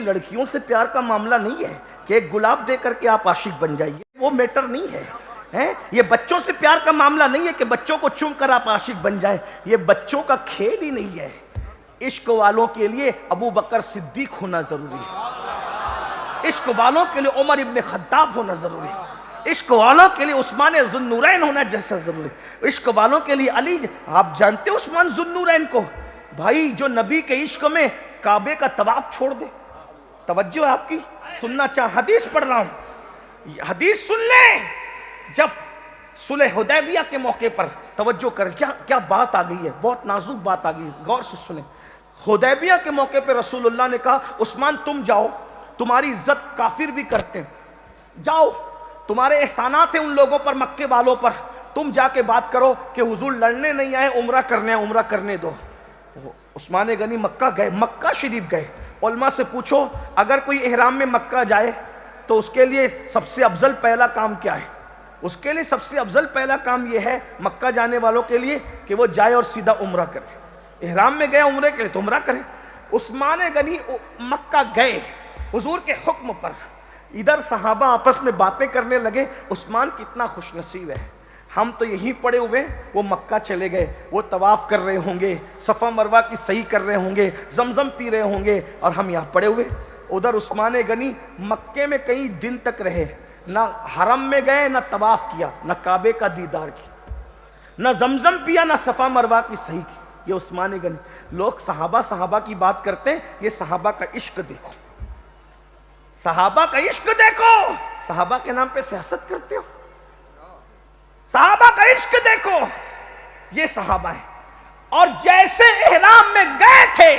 لڑکیوں سے پیار کا معاملہ نہیں ہے کہ ایک گلاب دے کر کے آپ عاشق بن جائیے، وہ میٹر نہیں ہے۔ یہ بچوں سے پیار کا معاملہ نہیں ہے کہ بچوں کو چوم کر آپ عاشق بن جائیں، یہ بچوں کا کھیل ہی نہیں ہے۔ عشق والوں کے لیے ابو بکر صدیق ہونا ضروری ہے، عشق والوں کے لیے عمر ابن خطاب ہونا ضروری ہے، عشق والوں کے لیے عثمان ذو النورین ہونا جیسا ضروری ہے، عشق والوں کے لیے علی۔ آپ جانتے ہیں عثمان ذو النورین کو؟ بھائی جو نبی کے عشق میں کعبے کا طواف چھوڑ دے، توجہ ہے آپ کی، سننا چاہ حدیث پڑھ رہا ہوں، حدیث سن لیں۔ جب صلح حدیبیہ کے موقع پر توجہ کریں، کیا بات آ گئی ہے، بہت نازک بات آ گئی ہے، غور سے سنیں۔ حدیبیہ کے موقع پہ رسول اللہ نے کہا عثمان تم جاؤ، تمہاری عزت کافر بھی کرتے ہیں، جاؤ، تمہارے احسانات ہیں ان لوگوں پر، مکے والوں پر، تم جا کے بات کرو کہ حضور لڑنے نہیں آئے، عمرہ کرنے ہیں، عمرہ کرنے دو۔ عثمان غنی مکہ گئے، مکہ شریف گئے۔ علماء سے پوچھو اگر کوئی احرام میں مکہ جائے تو اس کے لیے سب سے افضل پہلا کام کیا ہے؟ اس کے لیے سب سے افضل پہلا کام یہ ہے مکہ جانے والوں کے لیے کہ وہ جائے اور سیدھا عمرہ کرے۔ احرام میں گئے عمرے کے لیے تو عمرہ کرے۔ عثمان غنی مکہ گئے حضور کے حکم پر، ادھر صحابہ آپس میں باتیں کرنے لگے، عثمان کتنا خوش نصیب ہے، ہم تو یہیں پڑے ہوئے، وہ مکہ چلے گئے، وہ طواف کر رہے ہوں گے، صفا مروہ کی صحیح کر رہے ہوں گے، زمزم پی رہے ہوں گے، اور ہم یہاں پڑے ہوئے۔ ادھر عثمان غنی مکے میں کئی دن تک رہے، نہ حرم میں گئے، نہ طواف کیا، نہ کعبے کا دیدار کیا، نہ زمزم پیا، نہ صفا مروہ کی صحیح کی۔ یہ عثمان غنی۔ لوگ صحابہ کی بات کرتے ہیں، یہ صحابہ کا عشق دیکھو، صحابہ کا عشق دیکھو، صحابہ کے نام پہ سیاست کرتے ہو، صحابہ کا عشق دیکھو، یہ صحابہ ہیں۔ اور جیسے احرام میں گئے تھے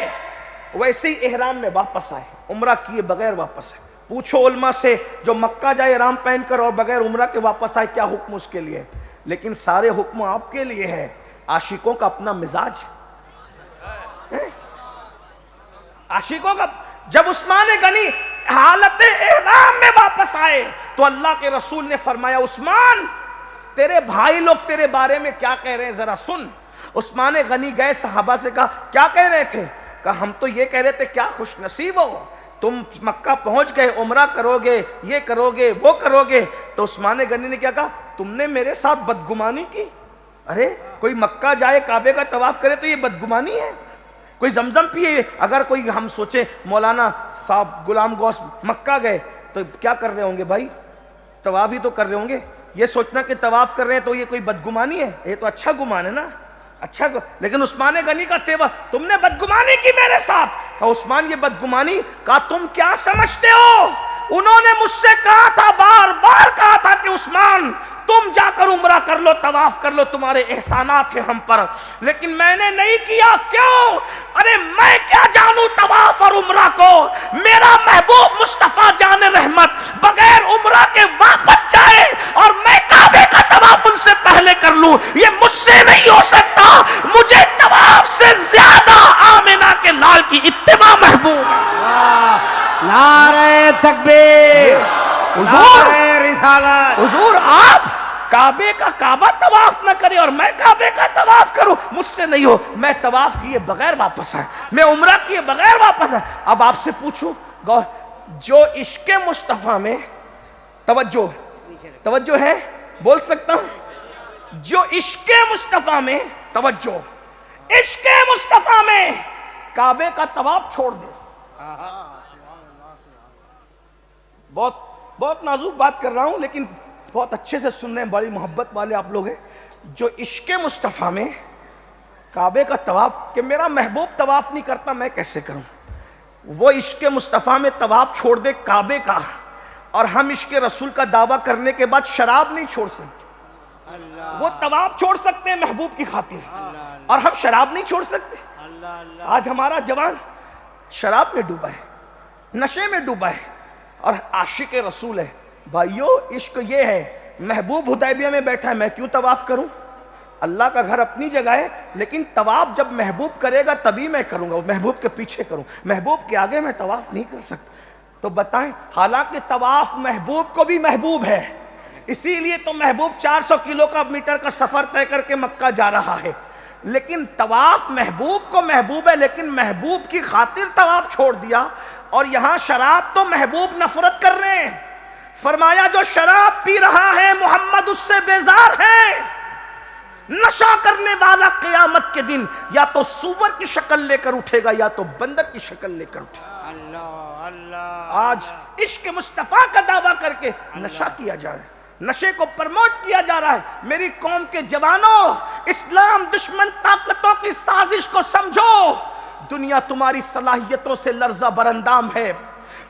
ویسے ہی احرام میں واپس آئے، عمرہ کیے بغیر واپس آئے۔ پوچھو علماء سے جو مکہ جائے احرام پہن کر اور بغیر عمرہ کے واپس آئے کیا حکم اس کے لیے ہے؟ لیکن سارے حکم آپ کے لیے ہے، عاشقوں کا اپنا مزاج ہے، عاشقوں کا۔ جب عثمان غنی حالت احرام میں واپس آئے تو اللہ کے رسول نے فرمایا عثمان تیرے بھائی لوگ تیرے بارے میں کیا کہہ رہے ہیں ذرا سن۔ عثمان غنی گئے، صحابہ سے کہا کیا کہہ رہے تھے؟ کہا ہم تو یہ کہہ رہے تھے کیا خوش نصیب ہو، تم مکہ پہنچ گئے، عمرہ کرو گے، یہ کرو گے، وہ کرو گے۔ تو عثمان غنی نے کیا کہا تم نے میرے ساتھ بدگمانی کی؟ ارے کوئی مکہ جائے کعبے کا طواف کرے تو یہ بدگمانی ہے، کوئی زمزم پیے۔ اگر کوئی ہم سوچیں مولانا صاحب غلام غوث مکہ گئے تو کیا کر رہے ہوں گے بھائی؟ طواف ہی تو کر رہے ہوں گے۔ یہ سوچنا کہ طواف کر رہے ہیں تو یہ کوئی بدگمانی ہے، یہ تو اچھا گمان ہے نا، اچھا۔ لیکن عثمان غنی کا تیور تم نے بدگمانی کی میرے ساتھ۔ کہا عثمان یہ بدگمانی؟ کہا تم کیا سمجھتے ہو، انہوں نے مجھ سے کہا تھا، بار بار کہا تھا کہ عثمان تم جا کر عمرہ کر لو، طواف کر لو، تمہارے احسانات ہیں ہم پر، لیکن میں نے نہیں کیا۔ کیوں؟ ارے میں کیا جانوں طواف اور عمرہ کو، میرا محبوب مصطفیٰ جان رحمت بغیر عمرہ کے واپس جائے اور میں کعبے کا طواف ان سے پہلے کر لوں، یہ مجھ سے نہیں ہو سکتا۔ مجھے طواف سے زیادہ آمنہ کے لال کی اتباع محبوب ہے۔ نعرہ تکبیر، نعرہ رسالت۔ حضور آپ کعبے کا کعبہ طواف نہ کریں اور میں کعبے کا طواف کروں، مجھ سے نہیں ہو۔ میں طواف کیے بغیر واپس آئے، میں عمرہ کیے بغیر واپس آئے۔ اب آپ سے پوچھوں غور، جو عشق مصطفیٰ میں توجہ ہے، بول سکتا ہوں، جو عشق مصطفیٰ میں توجہ، عشق مصطفیٰ میں کعبے کا طواف چھوڑ دے۔ بہت نازک بات کر رہا ہوں لیکن بہت اچھے سے سن رہے ہیں، بڑی محبت والے آپ لوگ ہیں۔ جو عشق مصطفیٰ میں کعبے کا طواف، کہ میرا محبوب طواف نہیں کرتا میں کیسے کروں، وہ عشق مصطفیٰ میں طواف چھوڑ دے کعبے کا، اور ہم عشق رسول کا دعویٰ کرنے کے بعد شراب نہیں چھوڑ سکتے۔ وہ طواف چھوڑ سکتے ہیں محبوب کی خاطر، اور ہم شراب نہیں چھوڑ سکتے۔ آج ہمارا جوان شراب میں ڈوبا ہے، نشے میں ڈوبا ہے، اور عاشق رسول ہے۔ بھائیو عشق یہ ہے، محبوب حدیبیہ میں بیٹھا ہے، میں کیوں طواف کروں؟ اللہ کا گھر اپنی جگہ ہے، لیکن طواف جب محبوب کرے گا تبھی میں کروں گا، محبوب کے پیچھے کروں، محبوب کے آگے میں طواف نہیں کر سکتا۔ تو بتائیں، حالانکہ طواف محبوب کو بھی محبوب ہے، اسی لیے تو محبوب 400 کلو کا میٹر کا سفر طے کر کے مکہ جا رہا ہے۔ لیکن طواف محبوب کو محبوب ہے، لیکن محبوب کی خاطر طواف چھوڑ دیا. اور یہاں شراب تو محبوب نفرت کر رہے ہیں. فرمایا جو شراب پی رہا ہے محمد اس سے بیزار ہے. نشہ کرنے والا قیامت کے دن یا تو سور کی شکل لے کر اٹھے گا یا تو بندر کی شکل لے کر اٹھے گا. اللہ اللہ. آج عشق مصطفیٰ کا دعویٰ کر کے نشہ کیا جا رہا ہے، نشے کو پرموٹ کیا جا رہا ہے. میری قوم کے جوانوں، اسلام دشمن طاقتوں کی سازش کو سمجھو. دنیا تمہاری صلاحیتوں سے لرزہ برندام ہے،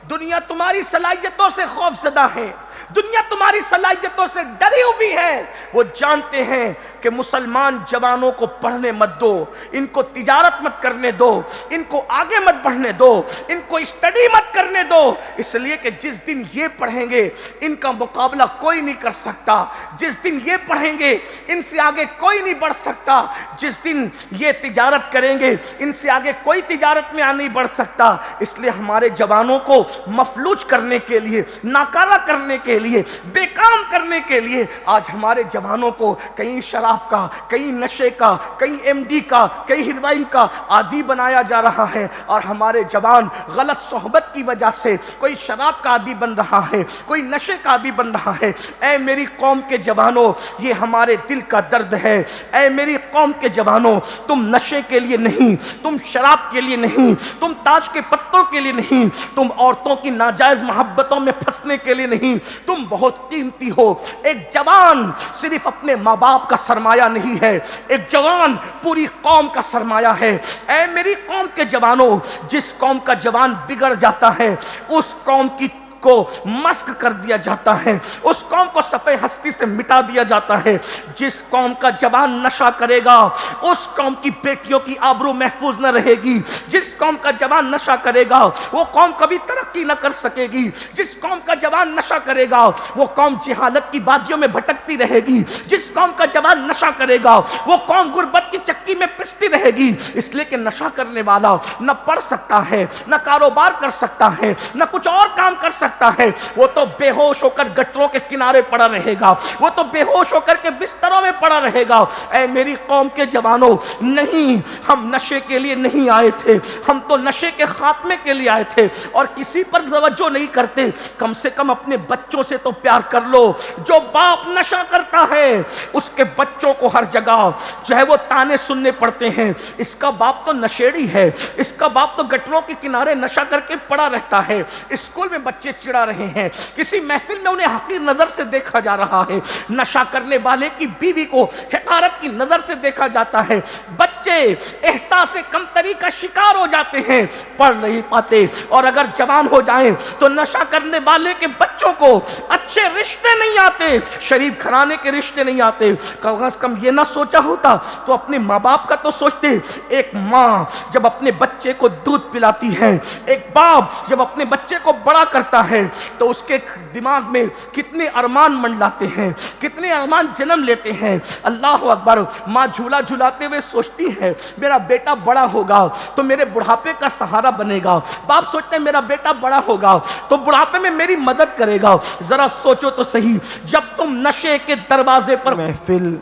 دنیا تمہاری صلاحیتوں سے خوف زدہ ہے، دنیا تمہاری صلاحیتوں سے ڈری ہوئی ہے. وہ جانتے ہیں کہ مسلمان جوانوں کو پڑھنے مت دو، ان کو تجارت مت کرنے دو، ان کو آگے مت بڑھنے دو، ان کو اسٹڈی مت کرنے دو، اس لیے کہ جس دن یہ پڑھیں گے ان کا مقابلہ کوئی نہیں کر سکتا. جس دن یہ پڑھیں گے ان سے آگے کوئی نہیں بڑھ سکتا. جس دن یہ تجارت کریں گے ان سے آگے کوئی تجارت میں نہیں بڑھ سکتا. اس لیے ہمارے جوانوں کو مفلوج کرنے کے لیے، ناکارہ کرنے کے لیے، بے کام کرنے کے لیے آج ہمارے جوانوں کو کہیں شراب کا، کہیں نشے کا، کہیں ایم ڈی کا، کہیں ہیروئن کا عادی بنایا جا رہا ہے. اور ہمارے جوان غلط صحبت کی وجہ سے کوئی شراب کا عادی بن رہا ہے، کوئی نشے کا عادی بن رہا ہے. اے میری قوم کے جوانوں، یہ ہمارے دل کا درد ہے. اے میری قوم کے جوانوں، تم نشے کے لیے نہیں، تم شراب کے لیے نہیں، تم تاج کے پتوں کے لیے نہیں، تم عورتوں کی ناجائز محبتوں میں پھنسنے کے لیے نہیں، تم بہت قیمتی ہو. ایک جوان صرف اپنے ماں باپ کا سرمایہ نہیں ہے، ایک جوان پوری قوم کا سرمایہ ہے. اے میری قوم کے جوانوں، جس قوم کا جوان بگڑ جاتا ہے اس قوم کی کو مسک کر دیا جاتا ہے، اس قوم کو صفحہ ہستی سے مٹا دیا جاتا ہے. جس قوم کا جوان نشہ کرے گا اس قوم کی بیٹیوں کی آبرو محفوظ نہ رہے گی. جس قوم کا جوان نشہ کرے گا وہ قوم کبھی ترقی نہ کر سکے گی. جس قوم کا جوان نشہ کرے گا وہ قوم جہالت کی وادیوں میں بھٹکتی رہے گی. جس قوم کا جوان نشہ کرے گا وہ قوم غربت کی چکی میں پستی رہے گی. اس لیے کہ نشہ کرنے والا نہ پڑھ سکتا ہے، نہ کاروبار کر سکتا ہے، نہ کچھ اور کام کر سکتا ہے. وہ تو بے ہوش ہو کر گٹروں کے کنارے پڑا رہے گا، وہ تو بے ہوش ہو کر کے بستروں میں پڑا رہے گا. اے میری قوم کے جوانوں، نہیں، ہم نشے کے لیے نہیں آئے تھے، ہم تو نشے کے خاتمے کے لیے آئے تھے. اور کسی پر توجہ نہیں کرتے. کم سے کم اپنے بچوں سے تو پیار کر لو. جو باپ نشہ کرتا ہے اس کے بچوں کو ہر جگہ جو ہے وہ تانے سننے پڑتے ہیں، اس کا باپ تو نشیڑی ہے، اس کا باپ تو گٹروں کے کنارے نشہ کر کے پڑا رہتا ہے. اسکول میں بچے چڑا رہے ہیں، کسی محفل میں انہیں حقیر نظر سے دیکھا جا رہا ہے، نشہ کرنے والے کی بیوی کو حقارت کی نظر سے دیکھا جاتا ہے. بچے احساس کمتری کا شکار ہو جاتے ہیں، پڑھ نہیں پاتے. اور اگر جوان ہو جائیں تو نشہ کرنے والے کے بچوں کو اچھے رشتے نہیں آتے، شریف گھرانے کے رشتے نہیں آتے. کم از کم یہ نہ سوچا ہوتا تو اپنے ماں باپ کا تو سوچتے. ایک ماں جب اپنے بچے کو دودھ پلاتی ہے، ایک باپ جب اپنے بچے کو بڑا کرتا ہے تو اس کے دماغ میں کتنے ارمان منڈلاتے ہیں، کتنے ارمان جنم لیتے ہیں. اللہ اکبر. ماں جھولا جھلاتے ہوئے سوچتی ہے میرا بیٹا بڑا ہوگا تو میرے بڑھاپے کا سہارا بنے گا. باپ سوچتے ہیں میرا بیٹا بڑا ہوگا تو بڑھاپے میں میری مدد کرے گا. ذرا سوچو تو صحیح، جب تم نشے کے دروازے پر محفل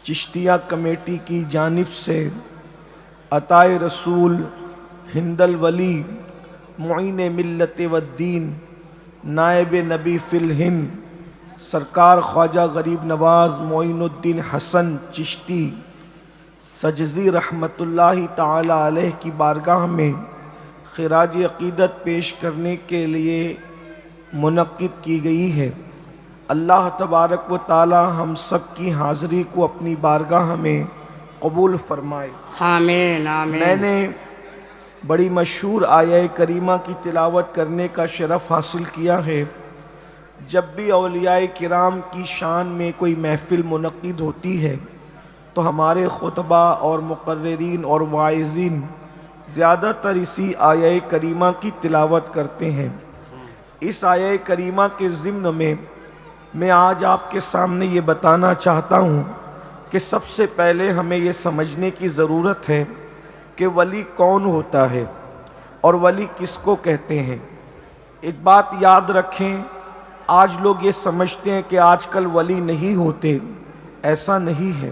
چشتیہ کمیٹی کی جانب سے عطائے رسول ہند الولی معین ملت والدین نائب نبی فی الہند سرکار خواجہ غریب نواز معین الدین حسن چشتی سجزی رحمت اللہ تعالی علیہ کی بارگاہ میں خراج عقیدت پیش کرنے کے لیے منعقد کی گئی ہے. اللہ تبارک و تعالی ہم سب کی حاضری کو اپنی بارگاہ میں قبول فرمائے. آمین آمین. میں نے بڑی مشہور آیہ کریمہ کی تلاوت کرنے کا شرف حاصل کیا ہے. جب بھی اولیاء کرام کی شان میں کوئی محفل منعقد ہوتی ہے تو ہمارے خطبہ اور مقررین اور واعظین زیادہ تر اسی آیہ کریمہ کی تلاوت کرتے ہیں. اس آیہ کریمہ کے ضمن میں آج آپ کے سامنے یہ بتانا چاہتا ہوں کہ سب سے پہلے ہمیں یہ سمجھنے کی ضرورت ہے کہ ولی کون ہوتا ہے اور ولی کس کو کہتے ہیں. ایک بات یاد رکھیں، آج لوگ یہ سمجھتے ہیں کہ آج کل ولی نہیں ہوتے. ایسا نہیں ہے.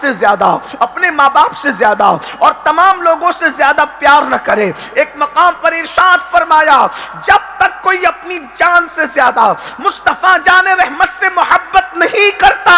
سے زیادہ، اپنے ماں باپ سے زیادہ اور تمام لوگوں سے زیادہ پیار نہ کرے۔ ایک مقام پر ارشاد فرمایا جب تک کوئی اپنی جان سے زیادہ مصطفیٰ جان رحمت سے محبت نہیں کرتا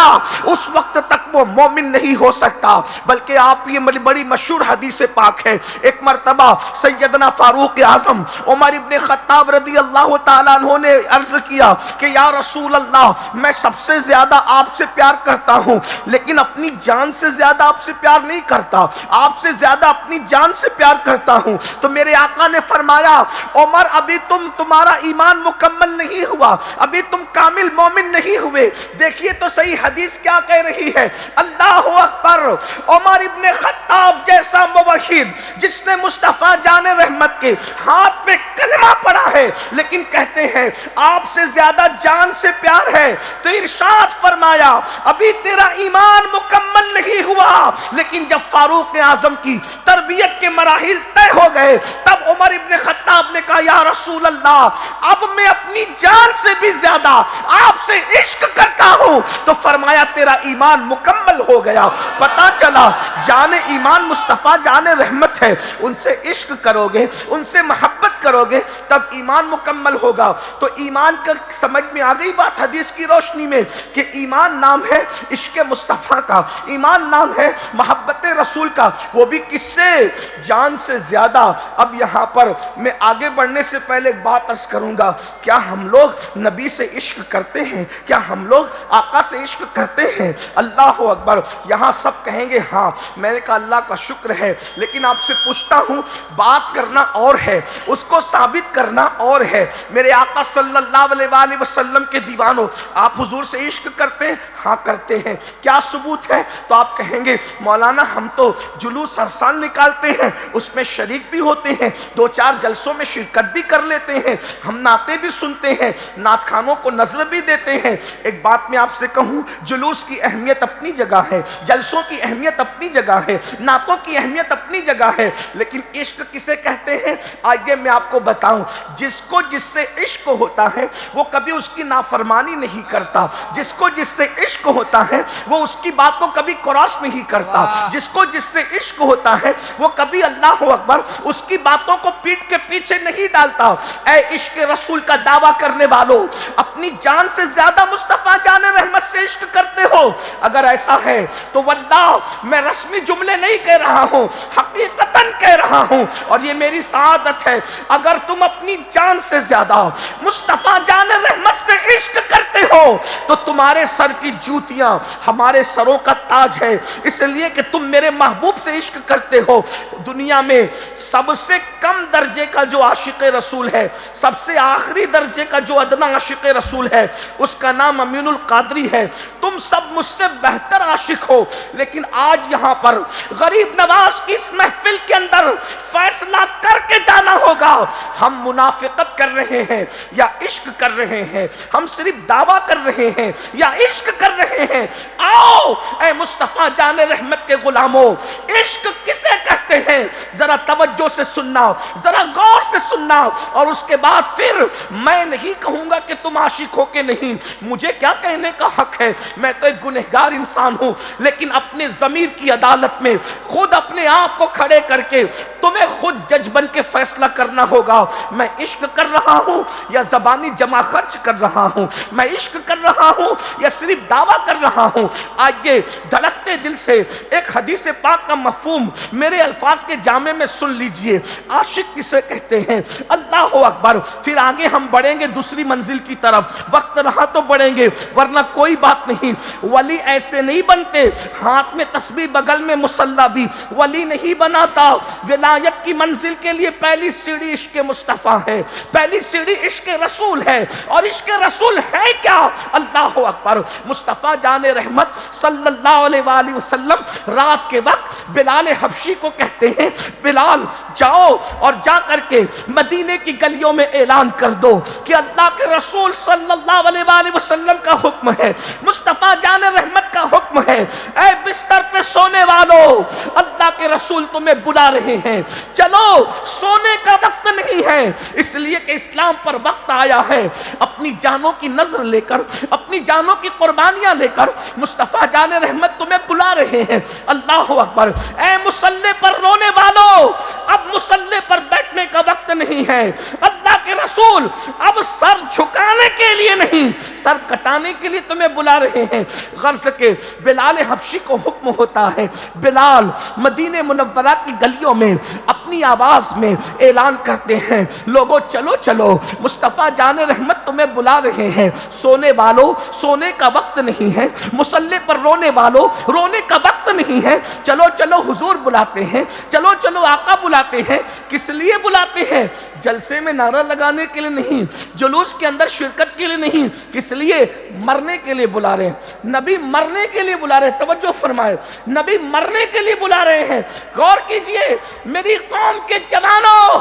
اس وقت تک وہ مومن نہیں ہو سکتا۔ بلکہ آپ یہ بڑی مشہور حدیث پاک ہے، ایک مرتبہ سیدنا فاروق اعظم عمر ابن خطاب رضی اللہ تعالیٰ عنہ نے عرض کیا کہ یا رسول اللہ میں سب سے زیادہ آپ سے پیار کرتا ہوں لیکن اپنی جان سے زیادہ آپ سے پیار نہیں کرتا، آپ سے زیادہ اپنی جان سے پیار کرتا ہوں۔ تو میرے آقا نے فرمایا عمر ابھی تمہارا ایمان مکمل نہیں ہوا، ابھی تم کامل مومن نہیں ہوئے۔ دیکھیے تو صحیح حدیث کیا کہہ رہی ہے، اللہ اکبر، عمر ابن خطاب جیسا موحد جس نے مصطفیٰ جان رحمت کے ہاتھ میں کلمہ پڑھا ہے لیکن کہتے ہیں آپ سے زیادہ جان سے پیار ہے، تو ارشاد فرمایا ابھی تیرا ایمان مکمل نہیں ہوا۔ لیکن جب فاروق اعظم کی تربیت کے مراحل طے ہو گئے تب عمر ابن خطاب نے کہا یا رسول اللہ اب میں اپنی جان سے بھی زیادہ آپ سے عشق کرتا ہوں۔ تو فرمایا تیرا ایمان مکمل ہو گیا۔ پتا چلا جان ایمان مصطفیٰ جان رحمت ہے، ان سے عشق کرو گے، ان سے محبت کرو گے تب ایمان مکمل ہوگا۔ تو ایمان کا سمجھ میں آ گئی بات حدیث کی روشنی میں کہ ایمان نام ہے عشق مصطفیٰ کا، ایمان نام ہے محبت رسول کا، وہ بھی کس سے؟ جان سے زیادہ۔ اب یہاں پر میں آگے بڑھنے سے پہلے ایک بات عرض کروں گا، کیا ہم لوگ نبی سے عشق کرتے ہیں؟ کیا ہم لوگ آقا سے عشق کرتے ہیں؟ اللہ اکبر۔ یہاں سب کہیں گے ہاں۔ میں نے کہا اللہ کا شکر ہے، لیکن آپ سے پوچھتا ہوں بات کرنا اور ہے، اس کو ثابت کرنا اور ہے۔ میرے آقا صلی اللہ علیہ وآلہ وسلم کے دیوانوں، آپ حضور سے عشق کرتے ہیں؟ ہاں کرتے ہیں۔ کیا ثبوت ہے؟ تو آپ کہیں گے مولانا ہم تو جلوس ہر سال نکالتے ہیں، اس میں شریک بھی ہوتے ہیں، 2-4 جلسوں میں شرکت بھی کر لیتے ہیں، ہم نعتیں بھی سنتے ہیں، نعت خانوں کو نظر بھی دیتے ہیں۔ ایک بات میں آپ سے کہوں، جلوس کی اہمیت اپنی جگہ ہے، جلسوں کی اہمیت اپنی جگہ ہے، نعتوں کی اہمیت اپنی جگہ ہے، لیکن عشق کسے کہتے ہیں؟ آئیے میں آپ کو بتاؤں، جس کو جس سے عشق ہوتا ہے وہ کبھی اس کی نافرمانی نہیں کرتا، جس کو جس سے عشق ہوتا ہے وہ اس کی بات کو کبھی کراس نہیں کرتا، جس کو جس سے عشق ہوتا ہے وہ کبھی اللہ اکبر اس کی باتوں کو پیٹ کے پیچھے نہیں ڈالتا۔ اے عشق رسول کا دعویٰ کرنے والوں، اپنی جان سے زیادہ مصطفیٰ جان رحمت سے عشق کرتے ہو؟ اگر ایسا ہے تو واللہ میں رسمی جملے نہیں کہہ رہا ہوں، حقیقتاً کہہ رہا ہوں، اور یہ میری سعادت ہے، اگر تم اپنی جان سے زیادہ مصطفیٰ جان رحمت سے عشق کرتے ہو تو تمہارے سر کی جوتیاں ہمارے سروں کا تاج ہے، اس لیے کہ تم میرے محبوب سے عشق کرتے ہو۔ دنیا میں سب سے کم درجے کا جو عاشق رسول ہے، سب سے آخری درجے کا جو ادنا عاشق رسول ہے، اس کا نام امین القادری ہے۔ تم سب مجھ سے بہتر عاشق ہو، لیکن آج یہاں پر غریب نواز کی اس محفل کے اندر فیصلہ کر کے جانا ہوگا، ہم منافقت کر رہے ہیں یا عشق کر رہے ہیں، ہم صرف دعویٰ کر رہے ہیں یا عشق کر رہے ہیں۔ آؤ اے مصطفیٰ جان رحمت کے غلاموں، عشق کسے کہتے ہیں ذرا توجہ سے سننا، ذرا غور سے سننا، اور اس کے بعد پھر میں نہیں کہوں گا کہ تم عاشق ہو کہ نہیں، مجھے کیا کہنے کا حق ہے، میں تو ایک گنہگار انسان ہوں، لیکن اپنے ضمیر کی عدالت میں خود اپنے آپ کو کھڑے کر کے تمہیں خود جج بن کے فیصلہ کرنا ہوگا، میں عشق کر رہا ہوں یا زبانی جمع خرچ کر رہا ہوں، میں عشق کر رہا ہوں یا صرف دعویٰ کر رہا ہوں۔ آئیے دھڑکتے دل سے ایک حدیث پاک کا مفہوم میرے الفاظ کے جامع میں سن لیجئے، عاشق کسے کہتے ہیں؟ اللہ اکبر۔ پھر آگے ہم بڑھیں گے دوسری منزل کی طرف، وقت رہا تو بڑھیں گے ورنہ کوئی بات نہیں۔ ولی ایسے نہیں بنتے، ہاتھ میں تسبیح بغل میں مصلی بھی ولی نہیں بناتا۔ ولایت کی منزل کے لیے پہلی سیڑھی عشق مصطفیٰ ہے، پہلی سیڑھی عشق رسول ہے، اور عشق رسول ہے کیا؟ اللہ اکبر۔ مصطفیٰ جان رحمت صلی اللہ علیہ وآلہ وسلم رات کے وقت بلال حبشی کو کہتے کہتے ہیں بلال جاؤ اور جا کر کے مدینے کی گلیوں میں اعلان کر دو کہ اللہ کے رسول صلی اللہ علیہ وآلہ وسلم کا حکم ہے، مصطفیٰ جان رحمت کا حکم ہے، اے بستر پہ سونے والو اللہ کے رسول تمہیں بلا رہے ہیں، چلو سونے کا وقت نہیں ہے، اس لیے کہ اسلام پر وقت آیا ہے، اپنی جانوں کی نظر لے کر، اپنی جانوں کی قربانیاں لے کر مصطفیٰ جان رحمت تمہیں بلا رہے ہیں۔ اللہ اکبر، اے مصلی پر رونے والو اب مصلی پر بیٹھنے کا وقت نہیں ہے، اللہ کے رسول اب سر جھکانے کے لیے نہیں سر کٹانے کے لیے تمہیں بلا رہے ہیں۔ غرض کے بلال حبشی کو حکم ہوتا ہے، بلال مدینہ منورہ کی گلیوں میں اپنی آواز میں اعلان کرتے ہیں، لوگوں چلو چلو مصطفیٰ جان رحمت تمہیں بلا رہے ہیں، سونے والو سونے کا وقت نہیں ہے، مصلی پر رونے والو رونے کا وقت نہیں ہے، چلو چلو حضور بلاتے ہیں، چلو چلو آقا بلاتے ہیں۔ کس لیے بلاتے ہیں؟ جلسے میں نعرہ لگانے کے لیے نہیں، جلوس کے اندر شرکت کے لیے نہیں، کس لیے؟ مرنے کے لیے بلا رہے ہیں، نبی مرنے کے لیے بلا رہے ہیں۔ توجہ فرمائے، نبی مرنے کے لیے بلا رہے ہیں۔ غور کیجئے میری قوم کے جوانوں،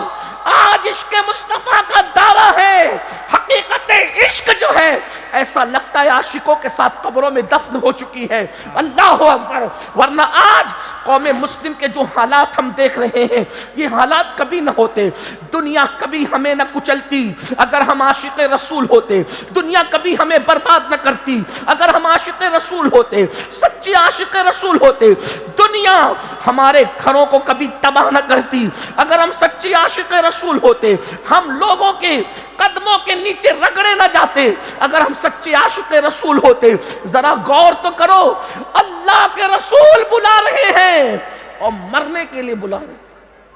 آج عشق مصطفیٰ کا دعویٰ ہے، حقیقت عشق جو ہے ایسا لگتا ہے عاشقوں کے ساتھ قبروں میں دفن ہو چکی ہے۔ اللہ اکبر، ورنہ آج قوم مسلم کے جو حالات ہم دیکھ رہے ہیں یہ حالات کبھی نہ ہوتے، دنیا کبھی ہمیں نہ کچلتی اگر ہم عاشق رسول ہوتے، دنیا کبھی ہمیں برباد نہ کرتی اگر ہم عاشق رسول ہوتے، سچے عاشق رسول ہوتے، دنیا ہمارے گھروں کو کبھی تباہ نہ کرتی اگر ہم سچے عاشق رسول ہوتے، ہم لوگوں کے قدموں کے نیچے رگڑے نہ جاتے اگر ہم سچے عاشق رسول ہوتے۔ ذرا غور تو کرو، اللہ کے رسول بلا رہے ہیں اور مرنے کے لیے بلا رہے ہیں۔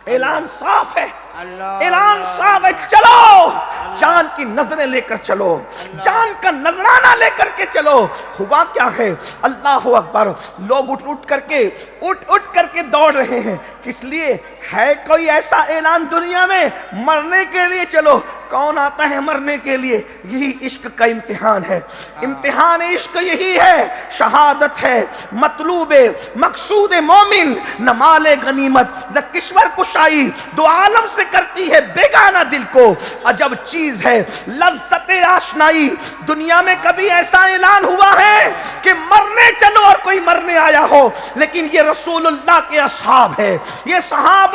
اعلان صاف ہے، اعلان صاف ہے، چلو جان کی نظریں لے کر چلو، جان کا نذرانہ لے کر کے چلو۔ ہوا کیا ہے؟ اللہ اکبر، لوگ اٹھ کر کے دوڑ رہے ہیں۔ کس لیے؟ ہے کوئی ایسا اعلان دنیا میں مرنے کے لیے چلو؟ کون آتا ہے مرنے کے لیے؟ یہی عشق کا امتحان ہے، امتحان عشق یہی ہے، شہادت ہے، مطلوب مقصود مومن، نہ مال غنیمت نہ کشور کشائی، دو عالم سے کرتی ہے بیگانہ دل کو عجب چیز ہے لذت آشنائی۔ دنیا میں کبھی ایسا اعلان ہوا ہے کہ مرنے چلو اور کوئی مرنے آیا ہو؟ لیکن یہ رسول اللہ کے اصحاب ہے، یہ صحابہ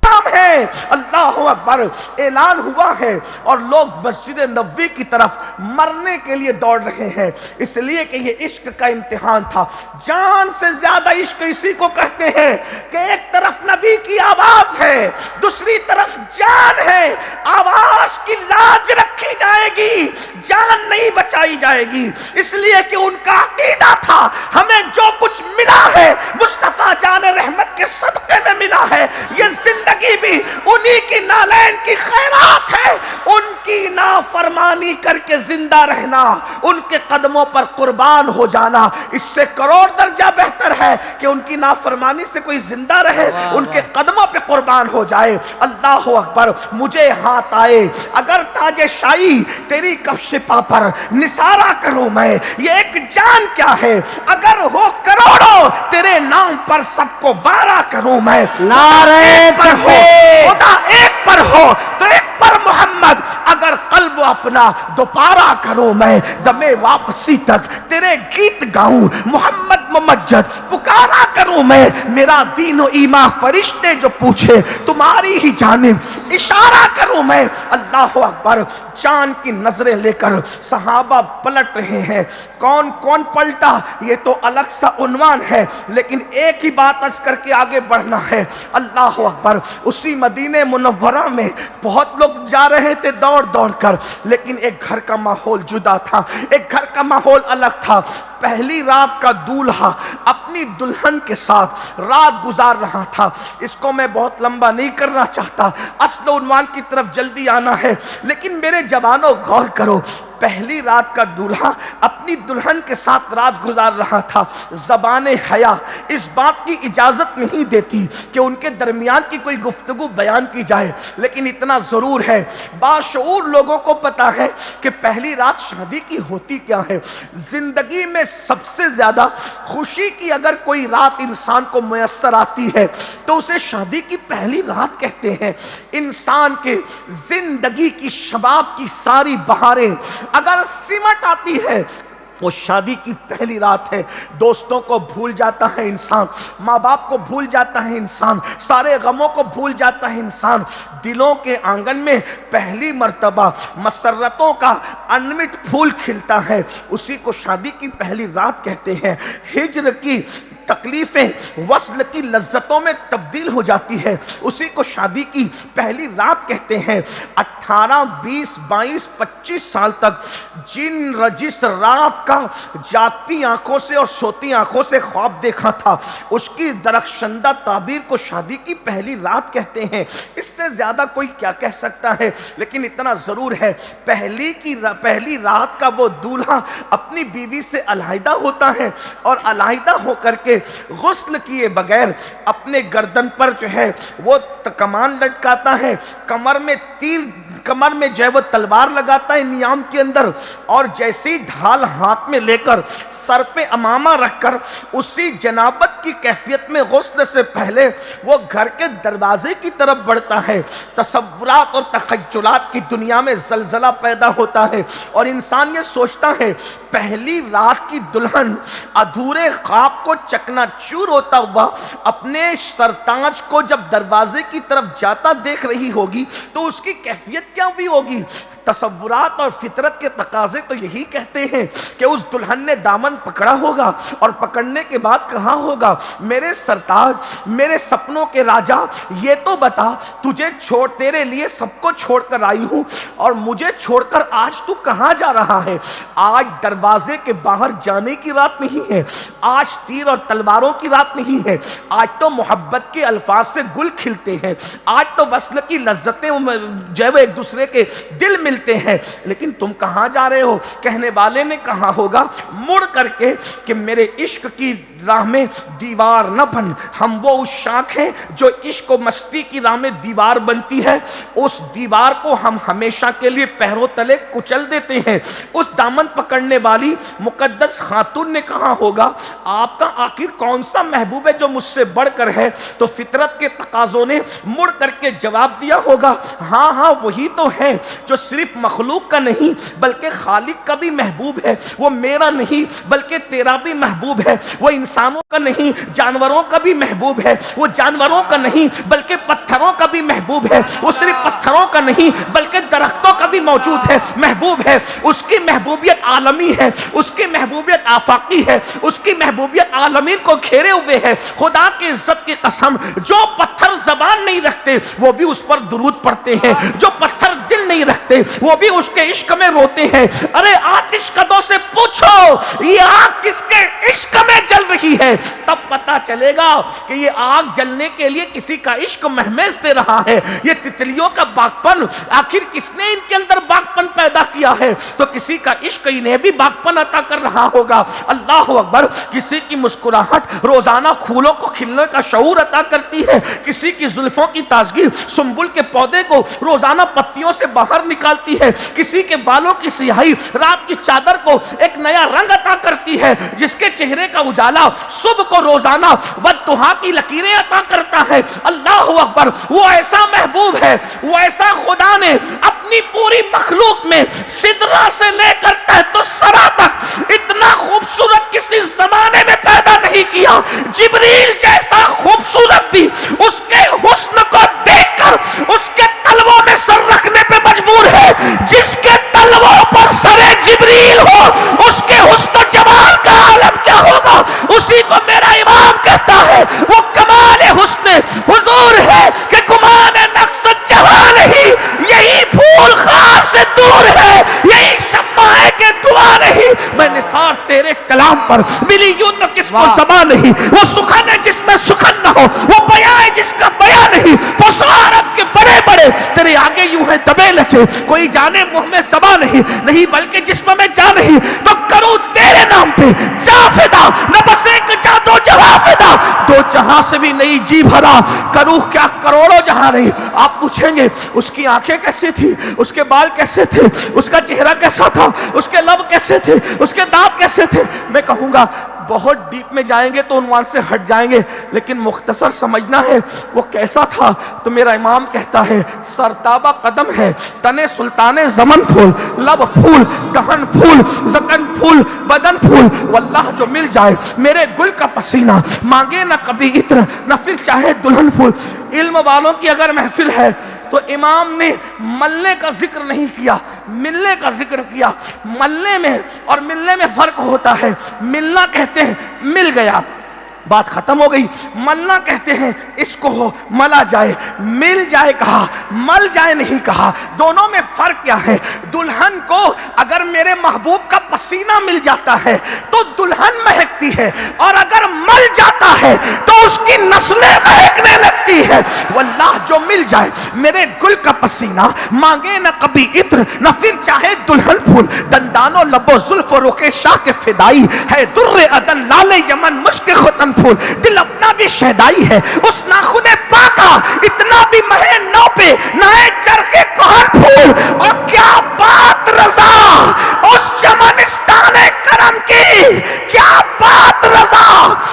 کرام ہے، اللہ اکبر، اعلان ہوا ہے اور لوگ مسجد نبوی کی طرف مرنے کے لیے دوڑ رہے ہیں، اس لیے کہ یہ عشق کا امتحان تھا۔ جان سے زیادہ عشق اسی کو کہتے ہیں کہ ایک طرف نبی کی آواز ہے، دوسری طرف جان ہے، آواز کی لاج رکھی جائے گی، جان نہیں بچائی جائے گی، اس لیے کہ ان کا عقیدہ تھا ہمیں جو کچھ ملا ہے مصطفیٰ جان رحمت کے صدقے میں ملا ہے، یہ زندگی بھی انہی کی نالین کی خیرات ہے، ان کی نافرمانی کر کے زندہ رہنا، ان کے قدموں پر قربان ہو جانا اس سے کروڑ درجہ بہتر ہے کہ ان کی نافرمانی سے کوئی زندہ رہے، ان کے قدموں پہ قربان ہو جائے۔ اللہ اکبر، مجھے ہاتھ آئے اگر تاج شاہی تیری کفش پا پر نثارا کروں میں، یہ ایک جان کیا ہے اگر ہو کروڑوں تیرے نام پر سب کو وارا کروں میں۔ نعرہ پر ہو خدا ایک پر ہو تو ایک پر محمد، اگر قلب اپنا دوپارا کروں میں، دمے واپسی تک تیرے گیت گاؤں، محمد ممجد پکارا کروں میں، میرا دین و ایمان فرشتے جو پوچھے تمہاری ہی جانب اشارہ کروں میں۔ اللہ اکبر، جان کی نظریں لے کر صحابہ پلٹ رہے ہیں۔ کون کون پلٹا یہ تو الگ سا عنوان ہے، لیکن ایک ہی بات عرض کر کے آگے بڑھنا ہے۔ اللہ اکبر، اسی مدینہ منورہ میں بہت لوگ جا رہے تھے دوڑ دوڑ کر، لیکن ایک گھر کا ماحول جدا تھا، ایک گھر کا ماحول الگ تھا۔ پہلی رات کا دولہا اپنی دلہن کے ساتھ رات گزار رہا تھا۔ اس کو میں بہت لمبا نہیں کرنا چاہتا، اصل عنوان کی طرف جلدی آنا ہے، لیکن میرے جوانوں غور کرو، پہلی رات کا دولہا اپنی دلہن کے ساتھ رات گزار رہا تھا۔ زبان حیا اس بات کی اجازت نہیں دیتی کہ ان کے درمیان کی کوئی گفتگو بیان کی جائے، لیکن اتنا ضرور ہے باشعور لوگوں کو پتا ہے کہ پہلی رات شادی کی ہوتی کیا ہے۔ زندگی میں سب سے زیادہ خوشی کی اگر اگر کوئی رات انسان کو میسر آتی ہے تو اسے شادی کی پہلی رات کہتے ہیں. انسان کے زندگی کی شباب کی ساری بہاریں اگر سمٹ آتی ہے وہ شادی کی پہلی رات ہے. دوستوں کو بھول جاتا ہے انسان, ماں باپ کو بھول جاتا ہے انسان, سارے غموں کو بھول جاتا ہے انسان. دلوں کے آنگن میں پہلی مرتبہ مسرتوں کا انمٹ پھول کھلتا ہے, اسی کو شادی کی پہلی رات کہتے ہیں. ہجر کی تکلیفیں وصل کی لذتوں میں تبدیل ہو جاتی ہے, اسی کو شادی کی پہلی رات کہتے ہیں. 18, 20, 22, 25 سال تک جس رات کا جاگتی آنکھوں سے اور سوتی آنکھوں سے خواب دیکھا تھا, اس کی درخشندہ تعبیر کو شادی کی پہلی رات کہتے ہیں. اس سے زیادہ کوئی کیا کہہ سکتا ہے, لیکن اتنا ضرور ہے پہلی رات کا وہ دولہا اپنی بیوی سے علیحدہ ہوتا ہے اور علیحدہ ہو کر کے غسل کیے بغیر اپنے گردن پر جو ہے وہ کمان لٹکاتا ہے, کمر میں جو ہے وہ تلوار لگاتا ہے نیام کے اندر, اور جیسی ڈھال ہاتھ میں لے کر سر پہ امامہ رکھ کر اسی جنابت کی کیفیت میں غسل سے پہلے وہ گھر کے دروازے کی طرف بڑھتا ہے. تصورات اور تخیلات کی دنیا میں زلزلہ پیدا ہوتا ہے اور انسان یہ سوچتا ہے پہلی رات کی دلہن ادھورے خواب کو چکنا چور ہوتا ہوا اپنے سرتاج کو جب دروازے کی طرف جاتا دیکھ رہی ہوگی تو اس کی کیفیت کیا ہوئی ہوگی. تصورات اور فطرت کے تقاضے تو یہی کہتے ہیں کہ اس دلہن نے دامن پکڑا ہوگا اور پکڑنے کے بعد کہا ہوگا میرے سرتاج, میرے سپنوں کے راجا, یہ تو بتا تیرے لیے سب کو چھوڑ کر آئی ہوں اور مجھے چھوڑ کر آج تو کہاں جا رہا ہے. آج دروازے کے باہر جانے کی رات نہیں ہے, آج تیر اور تلواروں کی رات نہیں ہے, آج تو محبت کے الفاظ سے گل کھلتے ہیں, آج تو وصل کی لذتیں جو ہے ایک دوسرے کے دل ملتے ہیں. لیکن تم کہاں جا رہے ہو؟ کہنے والے نے کہا ہوگا مڑ کر کے کہ میرے عشق کی راہ میں دیوار نہ بن, ہم وہ اس شاخ ہیں جو عشق و مستی کی راہ میں دیوار بنتی ہے, اس دیوار کو ہم ہمیشہ کے لیے پیروں تلے کچل دیتے ہیں. اس دامن پکڑنے والی مقدس خاتون نے کہا ہوگا آپ کا آخر کون سا محبوب ہے جو مجھ سے بڑھ کر ہے؟ تو فطرت کے تقاضوں نے مڑ کر کے جواب دیا ہوگا ہاں وہی تو ہے جو صرف مخلوق کا نہیں بلکہ خالق کا بھی محبوب ہے. وہ میرا نہیں بلکہ تیرا بھی محبوب ہے. وہ انسانوں کا نہیں جانوروں کا بھی محبوب ہے. وہ جانوروں کا نہیں بلکہ پتھروں کا بھی محبوب ہے. وہ صرف پتھروں کا نہیں بلکہ درختوں کا بھی موجود ہے محبوب ہے. اس کی محبوبیت عالمی ہے, اس کی محبوبیت آفاقی ہے, اس کی محبوبیت عالمین کو گھیرے ہوئے ہے. خدا کی عزت کی قسم, جو پتھر زبان نہیں رکھتے وہ بھی اس پر درود پڑھتے ہیں, جو پتھر دل نہیں رکھتے وہ بھی اس کے عشق میں روتے ہیں. ارے آتش کدوں سے پوچھو یہ آگ کس کے عشق میں جل رہی ہے, تب پتا چلے گا کہ یہ آگ جلنے کے لیے کسی کا عشق مہمیز دے رہا ہے. یہ تتلیوں کا باغپن آخر کس نے ان کے اندر باغپن پیدا کیا ہے؟ تو کسی کا عشق انہیں بھی باغپن عطا کر رہا ہوگا. اللہ اکبر. کسی کی مسکراہٹ روزانہ پھولوں کو کھلنے کا شعور عطا کرتی ہے, کسی کی زلفوں کی تازگی سنبل کے پودے کو روزانہ پتیوں سے باہر نکالتی ہے, کسی کے بالوں کی سیاہی رات کی چادر کو ایک نیا رنگ عطا کرتی ہے, جس کے چہرے کا اجالا صبح کو روزانہ والضحیٰ کی لکیریں عطا کرتا ہے. اللہ اکبر. وہ ایسا محبوب ہے, وہ ایسا خدا نے اپنی پوری مخلوق میں سدرہ سے لے کر تحت الثری تک اتنا خوبصورت کسی زمانے میں پیدا نہیں کیا. جبریل جیسا خوبصورت بھی اس کے حسن کو دیکھ کر اس کے تلووں میں سر رکھنے پہ مجبور ہے. جس کے تلووں پر سر جبریل ہو اس کے حسن و جمال کا عالم کیا ہوگا؟ اسی کو میرا امام کہتا ہے وہ کمال حسن حضور ہے کہ گمان نقص جہاں نہیں, یہی پھول خار سے دور ہے, یہی شمع ہے کہ دعا نہیں. میں نثار تیرے کلام پر ملی یوں تو کس کو زبان نہیں, وہ سخن ہے جس میں سخن نہ ہو, وہ بیان ہے جس کا بیان نہیں. فسار اب کے بڑے بڑے تیرے آگے یوں ہے دبے لچے, کوئی جانے منہ میں زبا نہیں بلکہ جسم میں جا نہیں. تو کروں تیرے نام پہ جا فدا, نہ بس ایک جا دو جہاں فدا, دو جہاں سے بھی نہیں جی بھرا, کروں کیا کروڑوں جہاں نہیں. آپ پوچھیں گے اس کی آنکھیں کیسی تھی, اس کے بال کیسے تھے, اس کا چہرہ کیسا تھا, اس کے لب کیسے تھے, اس کے دانت کیسے تھے؟ میں کہوں گا بہت ڈیپ میں جائیں گے تو عنوان سے ہٹ جائیں گے، لیکن مختصر سمجھنا ہے وہ کیسا تھا تو میرا امام کہتا ہے سرتابہ قدم ہے، تنے سلطان زمن پھول، لب پھول، دہن پھول، زکن پھول، بدن پھول، واللہ جو مل جائے میرے گل کا پسینہ، مانگے نہ کبھی عطر نہ پھر چاہے دلہن پھول۔ علم والوں کی اگر محفل ہے تو امام نے ملنے کا ذکر نہیں کیا، ملنے کا ذکر کیا۔ ملنے میں اور ملنے میں فرق ہوتا ہے، ملنا کہتے ہیں مل گیا، بات ختم ہو گئی، ملنا کہتے ہیں اس کو ہو ملا جائے، مل جائے کہا، مل جائے نہیں کہا، دونوں میں فرق کیا ہے؟ دلہن کو اگر میرے محبوب کا پسینہ مل جاتا ہے تو دلہن مہکتی ہے، اور اگر مل جاتا ہے تو اس کی نسلیں مہکنے لگتی ہے۔ واللہ جو مل جائے میرے گل کا پسینہ، مانگے نہ کبھی عطر نہ پھر چاہے دلہن پھول، دندان و لب و زلف و رخ شاہ کے فدائی ہے، در عدن لال یمن مشک ختن پھول، دل اپنا بھی شہدائی ہے اس ناخن پاکا، اتنا بھی مہے نو پہ نئے چرخے کہن پھول۔ اور کیا بات رضا اس چمنستان کرم کی، کیا بات رضا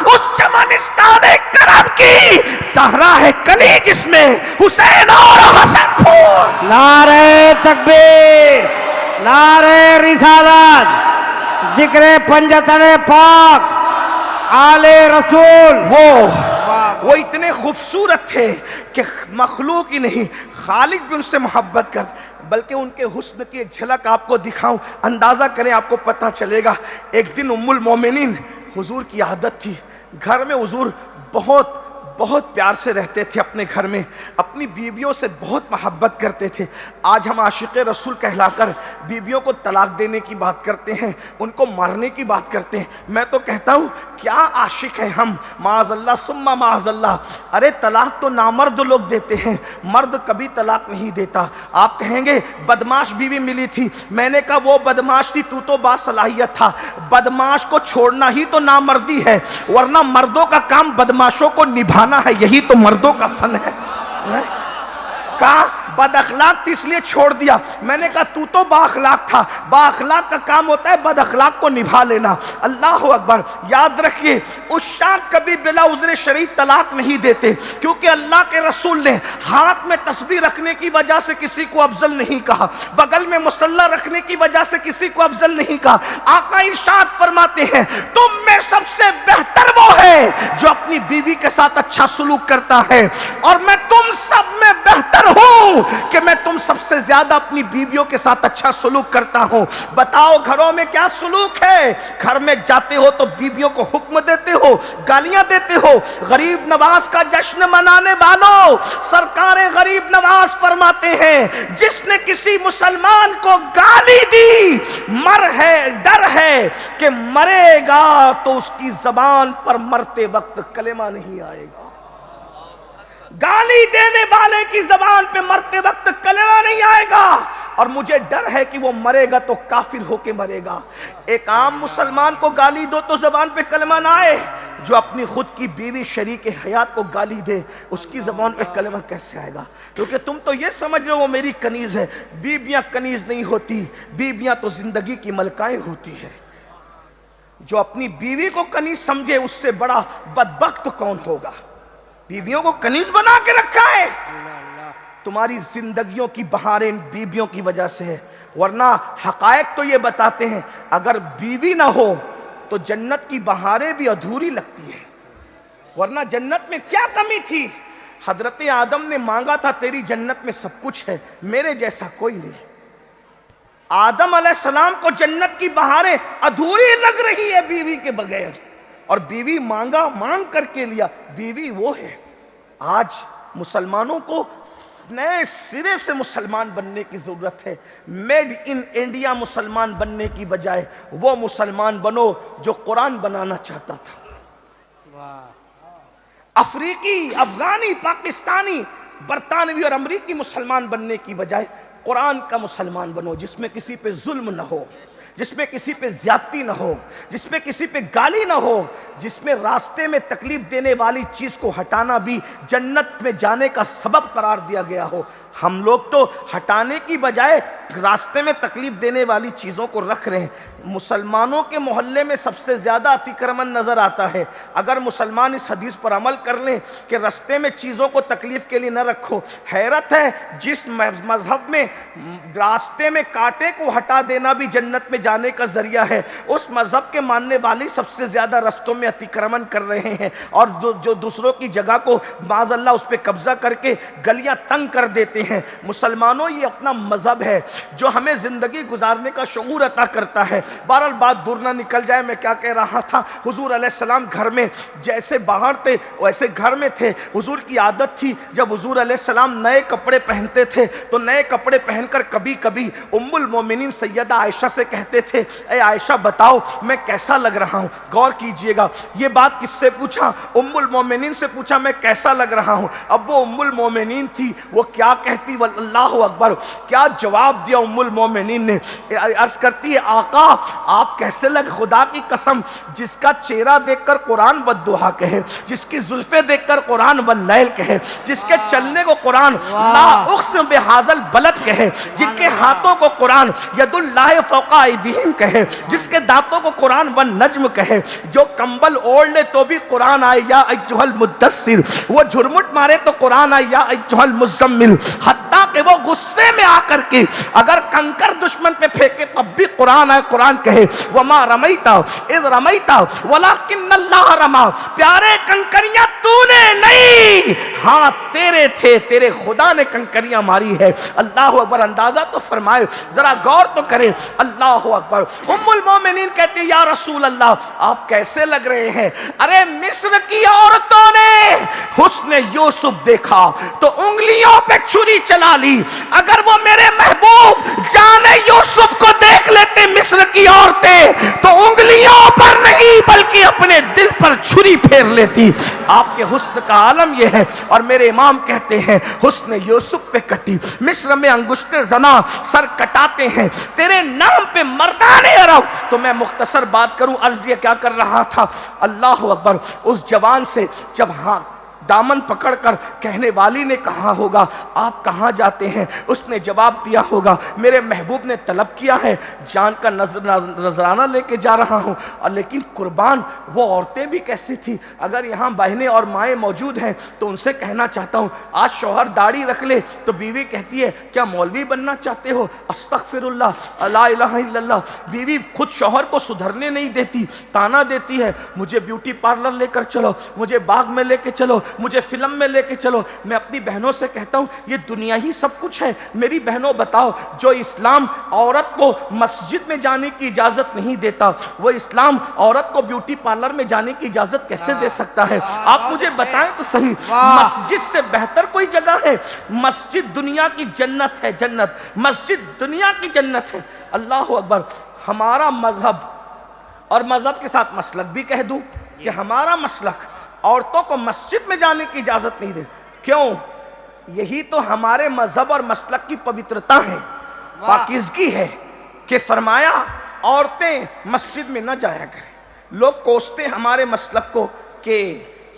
اس چمنستان کرم کی، زہرا ہے کلی جس میں حسین اور حسن پھول۔ نعرہ تکبیر، نعرہ رسالت، ذکر پنجتن پاک، آل رسول۔ وہ اتنے خوبصورت تھے کہ مخلوق ہی نہیں خالق بھی ان سے محبت کرتے، بلکہ ان کے حسن کی ایک جھلک آپ کو دکھاؤں، اندازہ کریں آپ کو پتہ چلے گا۔ ایک دن ام المومنین، حضور کی عادت تھی، گھر میں حضور بہت پیار سے رہتے تھے، اپنے گھر میں اپنی بیویوں سے بہت محبت کرتے تھے۔ آج ہم عاشق رسول کہلا کر بیویوں کو طلاق دینے کی بات کرتے ہیں، ان کو مارنے کی بات کرتے ہیں۔ میں تو کہتا ہوں کیا عاشق ہیں ہم، معاذ اللہ ثم معاذ اللہ۔ ارے طلاق تو نامرد لوگ دیتے ہیں، مرد کبھی طلاق نہیں دیتا۔ آپ کہیں گے بدماش بیوی ملی تھی، میں نے کہا وہ بدماش تھی، تو باصلاحیت تھا۔ بدماش کو چھوڑنا ہی تو نامردی ہے، ورنہ مردوں کا کام بدماشوں کو نبھانا ہے، یہی تو مردوں کا فن ہے۔ کہا بد اخلاق تھی اس لیے چھوڑ دیا، میں نے کہا تو با اخلاق تھا، با اخلاق کا کام ہوتا ہے بد اخلاق کو نبھا لینا۔ اللہ اکبر۔ یاد رکھیے عشاق کبھی بلا عذر شرعی طلاق نہیں دیتے، کیونکہ اللہ کے رسول نے ہاتھ میں تسبیح رکھنے کی وجہ سے کسی کو افضل نہیں کہا، بغل میں مصلی رکھنے کی وجہ سے کسی کو افضل نہیں کہا۔ آقا ارشاد فرماتے ہیں تم میں سب سے بہتر وہ ہے جو اپنی بیوی کے ساتھ اچھا سلوک کرتا ہے، اور میں تم سب میں بہتر ہوں کہ میں تم سب سے زیادہ اپنی بیویوں کے ساتھ اچھا سلوک کرتا ہوں۔ بتاؤ گھروں میں کیا سلوک ہے؟ گھر میں جاتے ہو تو بیویوں کو حکم دیتے ہو، گالیاں دیتے ہو۔ غریب نواز کا جشن منانے والوں، سرکار غریب نواز فرماتے ہیں جس نے کسی مسلمان کو گالی دی ڈر ہے کہ مرے گا تو اس کی زبان پر مرتے وقت کلمہ نہیں آئے گا۔ گالی دینے والے کی زبان پہ مرتے وقت کلمہ نہیں آئے گا، اور مجھے ڈر ہے کہ وہ مرے گا تو کافر ہو کے مرے گا۔ ایک عام مسلمان کو گالی دو تو زبان پہ کلمہ نہ آئے، جو اپنی خود کی بیوی شریک حیات کو گالی دے اس کی زبان پہ کلمہ کیسے آئے گا؟ کیونکہ تم تو یہ سمجھ رہے ہو وہ میری کنیز ہے۔ بیویاں کنیز نہیں ہوتی، بیویاں تو زندگی کی ملکائیں ہوتی ہے۔ جو اپنی بیوی کو کنیز سمجھے اس سے بڑا بدبخت کون ہوگا؟ بیویوں کو کنیز بنا کے رکھا ہے۔ تمہاری زندگیوں کی بہاریں ان بیویوں کی وجہ سے ہے، ورنہ حقائق تو یہ بتاتے ہیں اگر بیوی نہ ہو تو جنت کی بہاریں بھی ادھوری لگتی ہے، ورنہ جنت میں کیا کمی تھی؟ حضرت آدم نے مانگا تھا تیری جنت میں سب کچھ ہے، میرے جیسا کوئی نہیں۔ آدم علیہ السلام کو جنت کی بہاریں ادھوری لگ رہی ہے بیوی کے بغیر، اور بیوی مانگ کر کے لیا، بیوی وہ ہے۔ آج مسلمانوں کو نئے سرے سے مسلمان بننے کی ضرورت ہے۔ میڈ ان انڈیا مسلمان بننے کی بجائے وہ مسلمان بنو جو قرآن بنانا چاہتا تھا۔ افریقی، افغانی، پاکستانی، برطانوی اور امریکی مسلمان بننے کی بجائے قرآن کا مسلمان بنو، جس میں کسی پہ ظلم نہ ہو، جس میں کسی پہ زیادتی نہ ہو، جس میں کسی پہ گالی نہ ہو، جس میں راستے میں تکلیف دینے والی چیز کو ہٹانا بھی جنت میں جانے کا سبب قرار دیا گیا ہو۔ ہم لوگ تو ہٹانے کی بجائے راستے میں تکلیف دینے والی چیزوں کو رکھ رہے ہیں۔ مسلمانوں کے محلے میں سب سے زیادہ اتکرمن نظر آتا ہے۔ اگر مسلمان اس حدیث پر عمل کر لیں کہ راستے میں چیزوں کو تکلیف کے لیے نہ رکھو، حیرت ہے جس مذہب میں راستے میں کانٹے کو ہٹا دینا بھی جنت میں جانے کا ذریعہ ہے، اس مذہب کے ماننے والے سب سے زیادہ رستوں میں اتکرمن کر رہے ہیں، اور جو دوسروں کی جگہ کو معاذ اللہ اس پہ قبضہ کر کے گلیاں تنگ کر دیتے ہیں۔ مسلمانوں، یہ اپنا مذہب ہے جو ہمیں زندگی گزارنے کا شعور عطا کرتا ہے۔ بہرحال بات دور نہ نکل جائے، میں کیا کہہ رہا تھا، حضور علیہ السلام گھر میں جیسے باہر تھے ویسے گھر میں تھے۔ حضور کی عادت تھی جب حضور علیہ السلام نئے کپڑے پہنتے تھے تو نئے کپڑے پہن کر کبھی کبھی ام المومنین سیدہ عائشہ سے کہتے تھے، اے عائشہ بتاؤ میں کیسا لگ رہا ہوں۔ غور کیجئے گا، یہ بات کس سے پوچھا؟ ام المومنین سے پوچھا میں کیسا لگ رہا ہوں۔ اب وہ ام المومنین تھی، وہ کیا کہتی؟ اللہ اکبر، کیا جواب دیا ام المومنین نے؟ عرض کرتی ہے آقا آپ کیسے لگ؟ خدا کی قسم، جس کا چہرہ دیکھ کر قرآن والدحا کہے، جس کی زلفیں دیکھ کر قرآن واللیل کہے، جس کے چلنے کو قرآن لا اقسم بہذا البلد کہے، جن کے ہاتھوں کو قرآن ید اللہ فوق ایدیہم کہے، جس کے دانتوں کو قرآن والنجم کہے، جو کمبل اوڑھ لے تو بھی قرآن آئے یا ایھا المدثر، وہ جھرمٹ مارے تو قرآن آئے یا ایھا المزمل، حتیٰ کہ وہ غصے میں آ کر کے اگر کنکر دشمن پہ پھینکے تب بھی قرآن آئے، قرآن کہے وما رمیتا اذ رمیتا ولکن اللہ رما، پیارے کنکریاں تو نے نہیں، ہاں تیرے تھے، تیرے خدا نے کنکریاں ماری ہے۔ اللہ اکبر، اندازہ تو فرمائے، ذرا غور تو کرے، اللہ اکبر۔ ام المومنین کہتے ہیں یا رسول اللہ آپ کیسے لگ رہے ہیں؟ ارے مصر کی عورتوں نے حسن یوسف دیکھا تو انگلیوں پہ چھری چلا لی، اگر وہ میرے محبوب جان یوسف کو دیکھ لیتے مصر کی عورتیں تو انگلیوں پر نہیں بلکہ اپنے دل پر چھری پھیر لیتی۔ آپ کے حسن کا عالم یہ ہے، اور میرے امام کہتے ہیں حسن یوسف پہ کٹی، مصر میں انگشت زنا سر کٹاتے ہیں، تیرے نام پہ مردان عرب۔ تو میں مختصر بات کروں، عرض یہ کیا کر رہا تھا، اللہ اکبر، اس جوان سے جب ہاں دامن پکڑ کر کہنے والی نے کہا ہوگا آپ کہاں جاتے ہیں، اس نے جواب دیا ہوگا میرے محبوب نے طلب کیا ہے، جان کا نذرانہ لے کے جا رہا ہوں۔ اور لیکن قربان وہ عورتیں بھی کیسی تھی، اگر یہاں بہنیں اور مائیں موجود ہیں تو ان سے کہنا چاہتا ہوں، آج شوہر داڑھی رکھ لے تو بیوی کہتی ہے کیا مولوی بننا چاہتے ہو؟ استغفر اللہ، لا الہ الا اللہ۔ بیوی خود شوہر کو سدھرنے نہیں دیتی، تانا دیتی ہے، مجھے بیوٹی پارلر لے کر چلو، مجھے باغ میں لے کے چلو، مجھے فلم میں لے کے چلو۔ میں اپنی بہنوں سے کہتا ہوں یہ دنیا ہی سب کچھ ہے۔ میری بہنوں بتاؤ، جو اسلام عورت کو مسجد میں جانے کی اجازت نہیں دیتا، وہ اسلام عورت کو بیوٹی پارلر میں جانے کی اجازت کیسے دے سکتا ہے؟ آپ مجھے بتائیں تو صحیح، مسجد سے بہتر کوئی جگہ ہے؟ مسجد دنیا کی جنت ہے، جنت، مسجد دنیا کی جنت ہے۔ اللہ اکبر۔ ہمارا مذہب، اور مذہب کے ساتھ مسلک بھی کہہ دوں کہ ہمارا مسلک عورتوں کو مسجد میں جانے کی اجازت نہیں دے۔ کیوں؟ یہی تو ہمارے مذہب اور مسلک کی پوترتا ہے، پاکیزگی ہے، کہ فرمایا عورتیں مسجد میں نہ جایا کریں۔ لوگ کوستے ہمارے مسلک کو کہ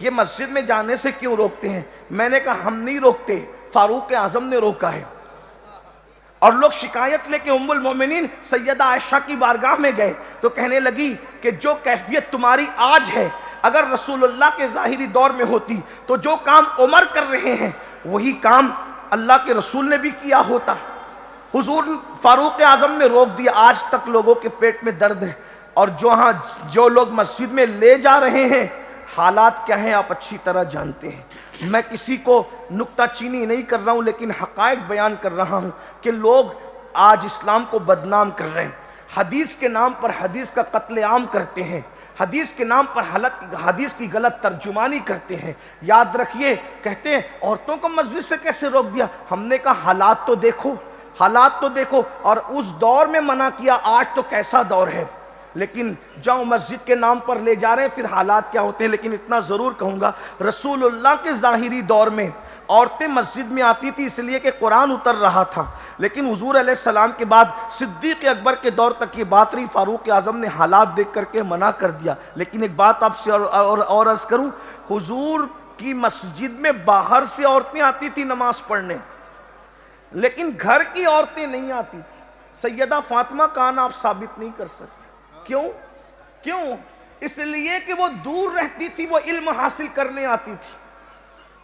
یہ مسجد میں جانے سے کیوں روکتے ہیں؟ میں نے کہا ہم نہیں روکتے، فاروق اعظم نے روکا ہے۔ اور لوگ شکایت لے کے ام المومنین سیدہ عائشہ کی بارگاہ میں گئے تو کہنے لگی کہ جو کیفیت تمہاری آج ہے اگر رسول اللہ کے ظاہری دور میں ہوتی تو جو کام عمر کر رہے ہیں وہی کام اللہ کے رسول نے بھی کیا ہوتا۔ حضور فاروق اعظم نے روک دیا۔ آج تک لوگوں کے پیٹ میں درد ہے، اور جو لوگ مسجد میں لے جا رہے ہیں حالات کیا ہیں آپ اچھی طرح جانتے ہیں۔ میں کسی کو نکتہ چینی نہیں کر رہا ہوں، لیکن حقائق بیان کر رہا ہوں کہ لوگ آج اسلام کو بدنام کر رہے ہیں، حدیث کے نام پر حدیث کا قتل عام کرتے ہیں، حدیث کے نام پر حدیث کی غلط ترجمانی کرتے ہیں۔ یاد رکھیے، کہتے ہیں عورتوں کو مسجد سے کیسے روک دیا؟ ہم نے کہا حالات تو دیکھو، حالات تو دیکھو، اور اس دور میں منع کیا، آج تو کیسا دور ہے۔ لیکن جاؤ مسجد کے نام پر لے جا رہے ہیں، پھر حالات کیا ہوتے ہیں۔ لیکن اتنا ضرور کہوں گا، رسول اللہ کے ظاہری دور میں عورتیں مسجد میں آتی تھی اس لیے کہ قرآن اتر رہا تھا، لیکن حضور علیہ السلام کے بعد صدیق اکبر کے دور تک یہ بات رہی، فاروق اعظم نے حالات دیکھ کر کے منع کر دیا۔ لیکن ایک بات آپ سے اور عرض کروں، حضور کی مسجد میں باہر سے عورتیں آتی تھی نماز پڑھنے، لیکن گھر کی عورتیں نہیں آتی تھی. سیدہ فاطمہ کا آنا آپ ثابت نہیں کر سکتے. کیوں؟ اس لیے کہ وہ دور رہتی تھی، وہ علم حاصل کرنے آتی تھی،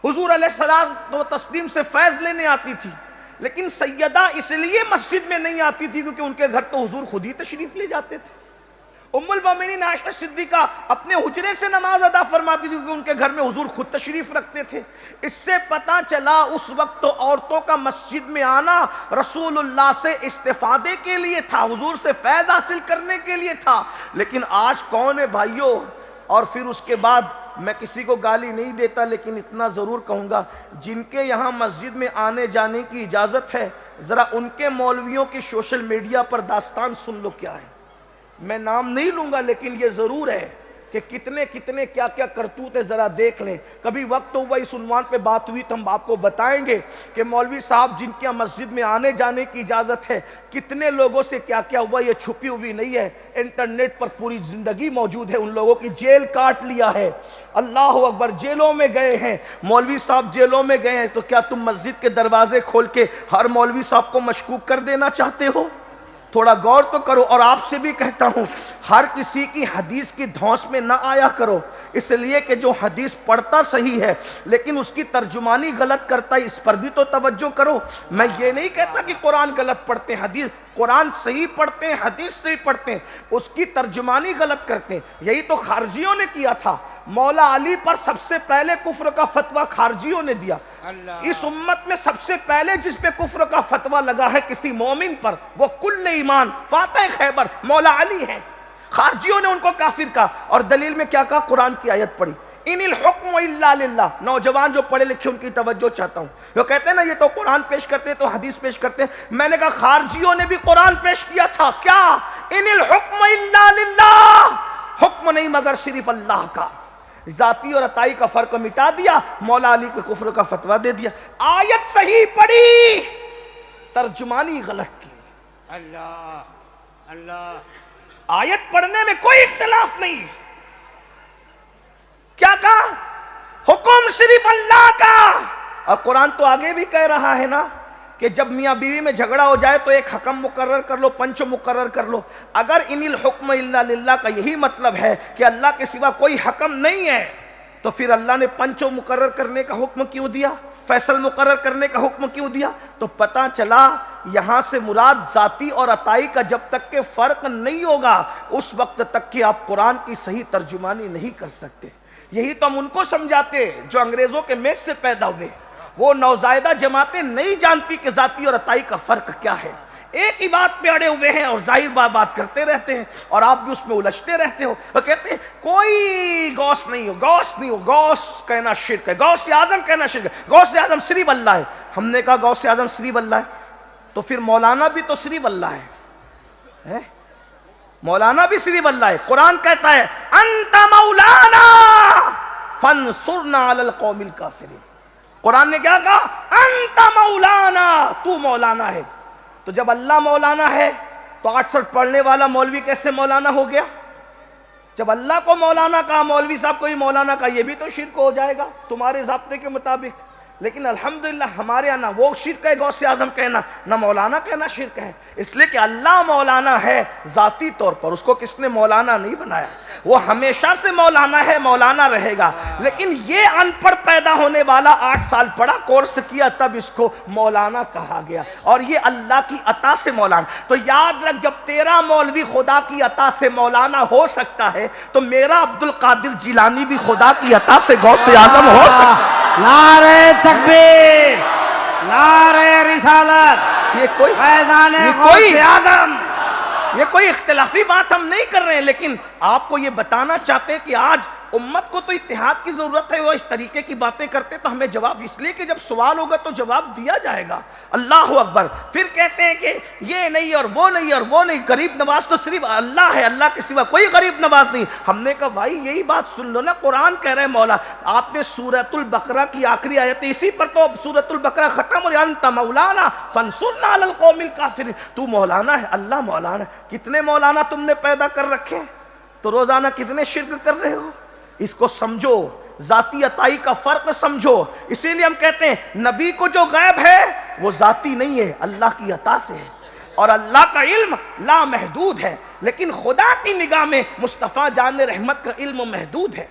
حضور علیہ السلام و تسلیم سے فیض لینے آتی تھی. لیکن سیدہ اس لیے مسجد میں نہیں آتی تھی کیونکہ ان کے گھر تو حضور خود ہی تشریف لے جاتے تھے. ام المومنین عائشہ صدیقہ اپنے حجرے سے نماز ادا فرماتی تھی کیونکہ ان کے گھر میں حضور خود تشریف رکھتے تھے. اس سے پتہ چلا اس وقت تو عورتوں کا مسجد میں آنا رسول اللہ سے استفادے کے لیے تھا، حضور سے فیض حاصل کرنے کے لیے تھا. لیکن آج کون ہے بھائیوں؟ اور پھر اس کے بعد میں کسی کو گالی نہیں دیتا لیکن اتنا ضرور کہوں گا، جن کے یہاں مسجد میں آنے جانے کی اجازت ہے ذرا ان کے مولویوں کی سوشل میڈیا پر داستان سن لو کیا ہے. میں نام نہیں لوں گا لیکن یہ ضرور ہے کہ کتنے کیا کرتوت ہے، ذرا دیکھ لیں. کبھی وقت ہوا اس عنوان پہ بات ہوئی تو ہم آپ کو بتائیں گے کہ مولوی صاحب جن کے مسجد میں آنے جانے کی اجازت ہے کتنے لوگوں سے کیا ہوا. یہ چھپی ہوئی نہیں ہے، انٹرنیٹ پر پوری زندگی موجود ہے. ان لوگوں کی جیل کاٹ لیا ہے. اللہ اکبر، جیلوں میں گئے ہیں مولوی صاحب، جیلوں میں گئے ہیں. تو کیا تم مسجد کے دروازے کھول کے ہر مولوی صاحب کو مشکوک کر دینا چاہتے ہو؟ تھوڑا غور تو کرو. اور آپ سے بھی کہتا ہوں ہر کسی کی حدیث کی دھونس میں نہ آیا کرو، اس لیے کہ جو حدیث پڑھتا صحیح ہے لیکن اس کی ترجمانی غلط کرتا ہے، اس پر بھی تو توجہ کرو. میں یہ نہیں کہتا کہ قرآن غلط پڑھتے ہیں، حدیث قرآن صحیح پڑھتے ہیں، حدیث صحیح پڑھتے ہیں، اس کی ترجمانی غلط کرتے ہیں. یہی تو خارجیوں نے کیا تھا. مولا علی پر سب سے پہلے کفر کا فتویٰ خارجیوں نے دیا. اس امت میں سب سے پہلے جس پہ کفر کا فتویٰ لگا ہے کسی مومن پر، وہ کل ایمان فاتح خیبر مولا علی ہیں. خارجیوں نے ان کو کافر کہا اور دلیل میں کیا کہا؟ قرآن کی آیت پڑھی، ان الحکم الا للہ. نوجوان جو پڑھے لکھے ان کی توجہ چاہتا ہوں، وہ کہتے ہیں نا یہ تو قرآن پیش کرتے ہیں تو حدیث پیش کرتے ہیں. میں نے کہا خارجیوں نے بھی قرآن پیش کیا تھا. کیا؟ ان الحکم الا للہ، حکم نہیں مگر صرف اللہ کا. ذاتی اور عطائی کا فرق مٹا دیا، مولا علی کے کفر کا فتویٰ دے دیا. آیت صحیح پڑھی، ترجمانی غلط کی. اللہ آیت پڑھنے میں کوئی اختلاف نہیں. کیا کہا؟ حکم صرف اللہ کا. اور قرآن تو آگے بھی کہہ رہا ہے نا کہ جب میاں بیوی میں جھگڑا ہو جائے تو ایک حکم مقرر کر لو، پنچ مقرر کر لو. اگر ان الحکم الا للہ کا یہی مطلب ہے کہ اللہ کے سوا کوئی حکم نہیں ہے تو پھر اللہ نے پنچ مقرر کرنے کا حکم کیوں دیا؟ فیصل مقرر کرنے کا حکم کیوں دیا؟ تو پتہ چلا یہاں سے مراد ذاتی اور عطائی کا جب تک کہ فرق نہیں ہوگا اس وقت تک کہ آپ قرآن کی صحیح ترجمانی نہیں کر سکتے. یہی تو ہم ان کو سمجھاتے جو انگریزوں کے میز سے پیدا ہوئے. وہ نوزائیدہ جماعتیں نہیں جانتی کہ ذاتی اور عطائی کا فرق کیا ہے. ایک ہی بات پہ اڑے ہوئے ہیں اور ظاہر بات کرتے رہتے ہیں اور آپ بھی اس میں الجھتے رہتے ہو. وہ کہتے ہیں کوئی غوث نہیں ہو، غوث نہیں ہو، غوث کہنا شرک ہے، غوث اعظم کہنا شرک ہے، غوث اعظم صرف اللہ ہے. ہم نے کہا غوث اعظم صرف اللہ ہے تو پھر مولانا بھی تو صرف اللہ ہے. مولانا بھی صرف اللہ ہے. قرآن کہتا ہے انت مولانا فانصرنا علی القوم الکافرین. قرآن نے کیا کہا؟ انت مولانا، تو مولانا ہے. تو جب اللہ مولانا ہے تو 68 پڑھنے والا مولوی کیسے مولانا ہو گیا؟ جب اللہ کو مولانا کہا، مولوی صاحب کو ہی مولانا کہا، یہ بھی تو شرک ہو جائے گا تمہارے ضابطے کے مطابق. لیکن الحمدللہ ہمارے یہاں نہ وہ شرک ہے غوث اعظم کہنا، نہ مولانا کہنا شرک ہے. اس لیے کہ اللہ مولانا ہے ذاتی طور پر، اس کو کس نے مولانا نہیں بنایا. وہ ہمیشہ سے مولانا ہے، مولانا رہے گا. لیکن یہ ان پڑھ پیدا ہونے والا 8 سال پڑھا، کورس کیا، تب اس کو مولانا کہا گیا. اور یہ اللہ کی عطا سے مولانا. تو یاد رکھ، جب تیرا مولوی خدا کی عطا سے مولانا ہو سکتا ہے تو میرا عبد القادر جیلانی بھی خدا کی عطا سے غوث اعظم ہو سکتا ہے. نعرہ تکبیر، نعرہ رسالت، یہ کوئی اختلافی بات ہم نہیں کر رہے ہیں، لیکن آپ کو یہ بتانا چاہتے ہیں کہ آج امت کو تو اتحاد کی ضرورت ہے. وہ اس طریقے کی باتیں کرتے تو ہمیں جواب، اس لیے کہ جب سوال ہوگا تو جواب دیا جائے گا. اللہ اکبر. پھر کہتے ہیں کہ یہ نہیں اور وہ نہیں اور وہ نہیں، غریب نواز تو صرف اللہ ہے، اللہ کے سوا کوئی غریب نواز نہیں. ہم نے کہا بھائی یہی بات سن لو نا، قرآن کہہ رہے مولا. آپ نے سورۃ البقرہ کی آخری آیت، اسی پر تو سورۃ البقرہ ختم ہو رہی ہے، انت مولانا فانصرنا علی القوم الکافرین. تو مولانا ہے، اللہ مولانا ہے. کتنے مولانا تم نے پیدا کر رکھے ہیں تو روزانہ کتنے شرک کر رہے ہو. اس کو سمجھو، ذاتی عطائی کا فرق سمجھو. اسی لیے ہم کہتے ہیں نبی کو جو غیب ہے وہ ذاتی نہیں ہے، اللہ کی عطا سے ہے، اور اللہ کا علم لامحدود ہے، لیکن خدا کی نگاہ میں مصطفیٰ جان رحمت کا علم محدود ہے،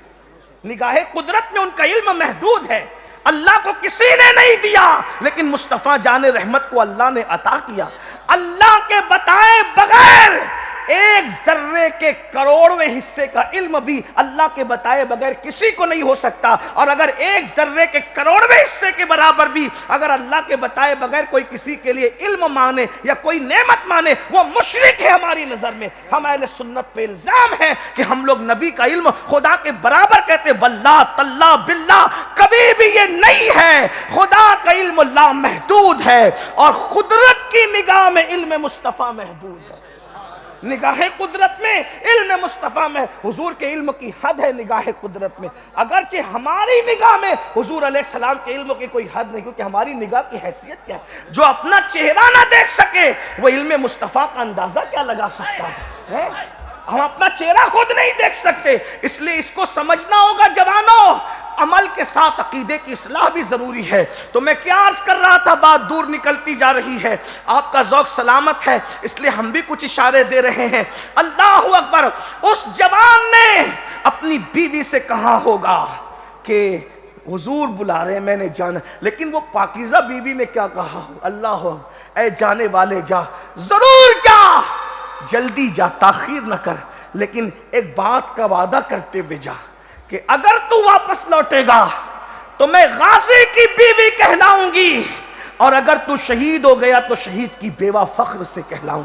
نگاہ قدرت میں ان کا علم محدود ہے۔ اللہ کو کسی نے نہیں دیا، لیکن مصطفیٰ جان رحمت کو اللہ نے عطا کیا۔ اللہ کے بتائے بغیر ایک ذرے کے کروڑویں حصے کا علم بھی اللہ کے بتائے بغیر کسی کو نہیں ہو سکتا، اور اگر ایک ذرے کے کروڑویں حصے کے برابر بھی اگر اللہ کے بتائے بغیر کوئی کسی کے لیے علم مانے یا کوئی نعمت مانے، وہ مشرک ہے ہماری نظر میں۔ ہم اہل سنت پہ الزام ہے کہ ہم لوگ نبی کا علم خدا کے برابر کہتے ہیں، واللہ تاللہ باللہ کبھی بھی یہ نہیں ہے۔ خدا کا علم لامحدود ہے، اور قدرت کی نگاہ میں علم مصطفیٰ محدود ہے۔ نگاہ قدرت میں علم مصطفیٰ میں حضور کے علم کی حد ہے نگاہ قدرت میں، اگرچہ ہماری نگاہ میں حضور علیہ السلام کے علم کی کوئی حد نہیں، کیونکہ ہماری نگاہ کی حیثیت کیا ہے؟ جو اپنا چہرہ نہ دیکھ سکے وہ علم مصطفیٰ کا اندازہ کیا لگا سکتا ہے؟ ہم اپنا چہرہ خود نہیں دیکھ سکتے، اس لیے اس کو سمجھنا ہوگا جوانوں۔ عمل کے ساتھ عقیدے کی اصلاح بھی ضروری ہے۔ تو میں کیا عرض کر رہا تھا، بات دور نکلتی جا رہی ہے، آپ کا ذوق سلامت ہے، اس لیے ہم بھی کچھ اشارے دے رہے ہیں۔ اللہ اکبر، اس جوان نے اپنی بیوی سے کہا ہوگا کہ حضور بلا رہے ہیں، میں نے جانا، لیکن وہ پاکیزہ بیوی نے کیا کہا ہو، اللہ اے جانے والے جا، ضرور جا، جلدی جا، تاخیر نہ کر، لیکن ایک بات کا وعدہ کرتے ہوئے جا کہ اگر تو واپس لوٹے گا تو میں غازی کی بیوی کہلاؤں گی، اور اگر تو شہید ہو گیا تو شہید کی بیوہ فخر سے کہلاؤں۔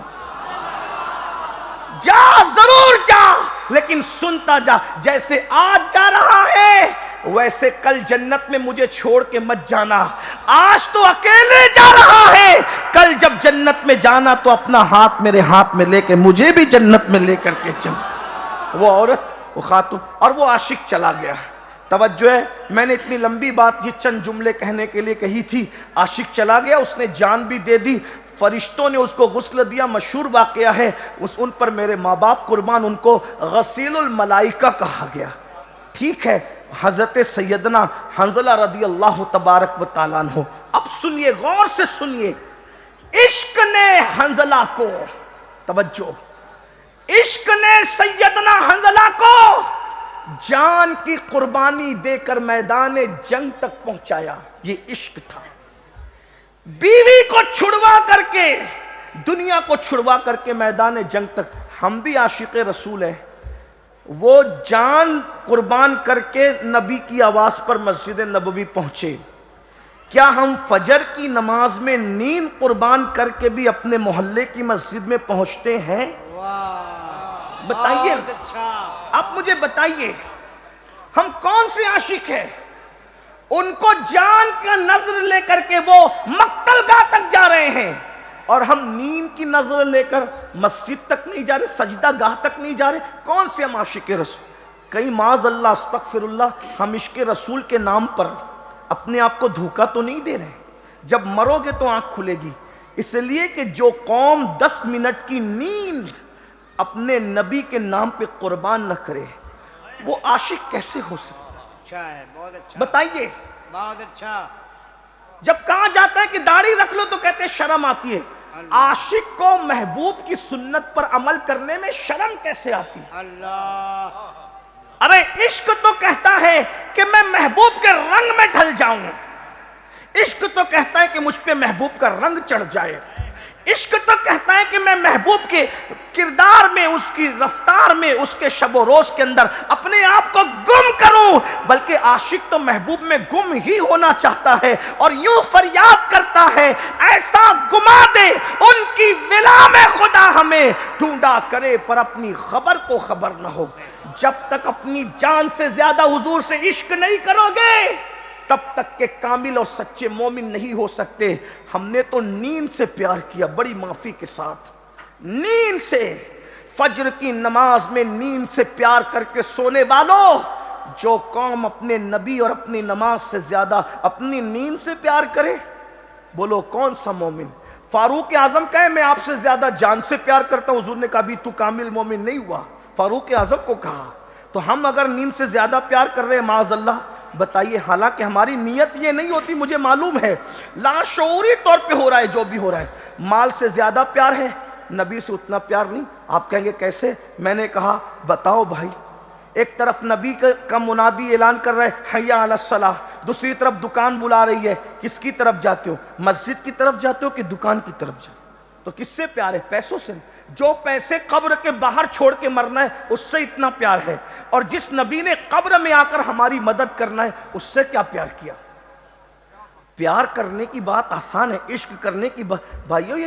جا، ضرور جا، لیکن سنتا جا، جیسے آج جا رہا ہے ویسے کل جنت میں مجھے چھوڑ کے مت جانا۔ آج تو اکیلے جا رہا ہے، کل جب جنت میں جانا تو اپنا ہاتھ میرے ہاتھ میں لے کے مجھے بھی جنت میں لے کر کے چل۔ وہ عورت، وہ خاتون، اور وہ عاشق چلا گیا۔ توجہ ہے، میں نے اتنی لمبی بات یہ چند جملے کہنے کے لیے کہی تھی۔ عاشق چلا گیا، اس نے جان بھی دے دی، فرشتوں نے اس کو غسل دیا، مشہور واقعہ ہے، ان پر میرے ماں باپ قربان، ان کو غسیل الملائکہ کہا گیا۔ ٹھیک ہے، حضرت سیدنا حنظلہ رضی اللہ تبارک و تعالیٰ عنہ۔ اب سنیے، غور سے سنیے، عشق نے حنظلہ کو، توجہ، عشق نے سیدنا حنظلہ کو جان کی قربانی دے کر میدان جنگ تک پہنچایا۔ یہ عشق تھا۔ بیوی کو چھڑوا کر کے، دنیا کو چھڑوا کر کے میدان جنگ تک۔ ہم بھی عاشق رسول ہیں، وہ جان قربان کر کے نبی کی آواز پر مسجد نبوی پہنچے۔ کیا ہم فجر کی نماز میں نیند قربان کر کے بھی اپنے محلے کی مسجد میں پہنچتے ہیں؟ بتائیے، آپ مجھے بتائیے، ہم کون سے عاشق ہیں؟ ان کو جان کا نظر لے کر کے وہ مقتل گاہ تک جا رہے ہیں، اور ہم نیند کی نظر لے کر مسجد تک نہیں جا رہے، سجدہ گاہ تک نہیں جا رہے۔ کون سے ہم عاشق رسول؟ کہیں معاذ اللہ، استغفر اللہ، ہم عشق رسول کے نام پر اپنے آپ کو دھوکہ تو نہیں دے رہے؟ جب مرو گے تو آنکھ کھلے گی، اس لیے کہ جو قوم 10 منٹ کی نیند اپنے نبی کے نام پہ قربان نہ کرے، وہ عاشق کیسے ہو سکتا؟ اچھا ہے، بہت اچھا، بتائیے۔ بہت اچھا۔ جب کہا جاتا ہے کہ داڑھی رکھ لو تو کہتے ہیں شرم آتی ہے، عاشق کو محبوب کی سنت پر عمل کرنے میں شرم کیسے آتی؟ اللہ، ارے عشق تو کہتا ہے کہ میں محبوب کے رنگ میں ڈھل جاؤں، عشق تو کہتا ہے کہ مجھ پہ محبوب کا رنگ چڑھ جائے، عشق تو کہتا ہے کہ میں محبوب کے کردار میں، اس کی رفتار میں، اس کے شب و روز کے اندر اپنے آپ کو گم کروں۔ بلکہ عاشق تو محبوب میں گم ہی ہونا چاہتا ہے، اور یوں فریاد کرتا ہے، ایسا گما دے ان کی ولا میں خدا ہمیں، ڈھونڈا کرے پر اپنی خبر کو خبر نہ ہو۔ جب تک اپنی جان سے زیادہ حضور سے عشق نہیں کرو گے تب تک کہ کامل اور سچے مومن نہیں ہو سکتے۔ ہم نے تو نیند سے پیار کیا، بڑی معافی کے ساتھ، نیند سے، فجر کی نماز میں نیند سے پیار کر کے سونے والوں، جو قوم اپنے نبی اور اپنی نماز سے زیادہ اپنی نیند سے پیار کرے، بولو کون سا مومن؟ فاروق اعظم کہے میں آپ سے زیادہ جان سے پیار کرتا ہوں، حضور نے کہا بھی تو کامل مومن نہیں ہوا، فاروق اعظم کو کہا۔ تو ہم اگر نیند سے زیادہ پیار کر رہے ہیں معاذ اللہ، بتائیے، حالانکہ ہماری نیت یہ نہیں ہوتی، مجھے معلوم ہے لاشعوری طور پہ ہو رہا ہے جو بھی ہو رہا ہے۔ مال سے زیادہ پیار ہے، نبی سے اتنا پیار نہیں۔ آپ کہیں گے کیسے؟ میں نے کہا بتاؤ بھائی، ایک طرف نبی کا منادی اعلان کر رہا ہے حی علی الصلاح، دوسری طرف دکان بلا رہی ہے، کس کی طرف جاتے ہو؟ مسجد کی طرف جاتے ہو کہ دکان کی طرف جاتے ہو؟ تو کس سے پیار ہے؟ پیسوں سے؟ جو پیسے قبر کے باہر چھوڑ کے مرنا ہے اس سے اتنا پیار ہے، اور جس نبی نے قبر میں آ کر ہماری مدد کرنا ہے اس سے کیا پیار کیا؟ پیار کرنے کی بات آسان ہے، عشق کرنے کی بات بھائیو یہ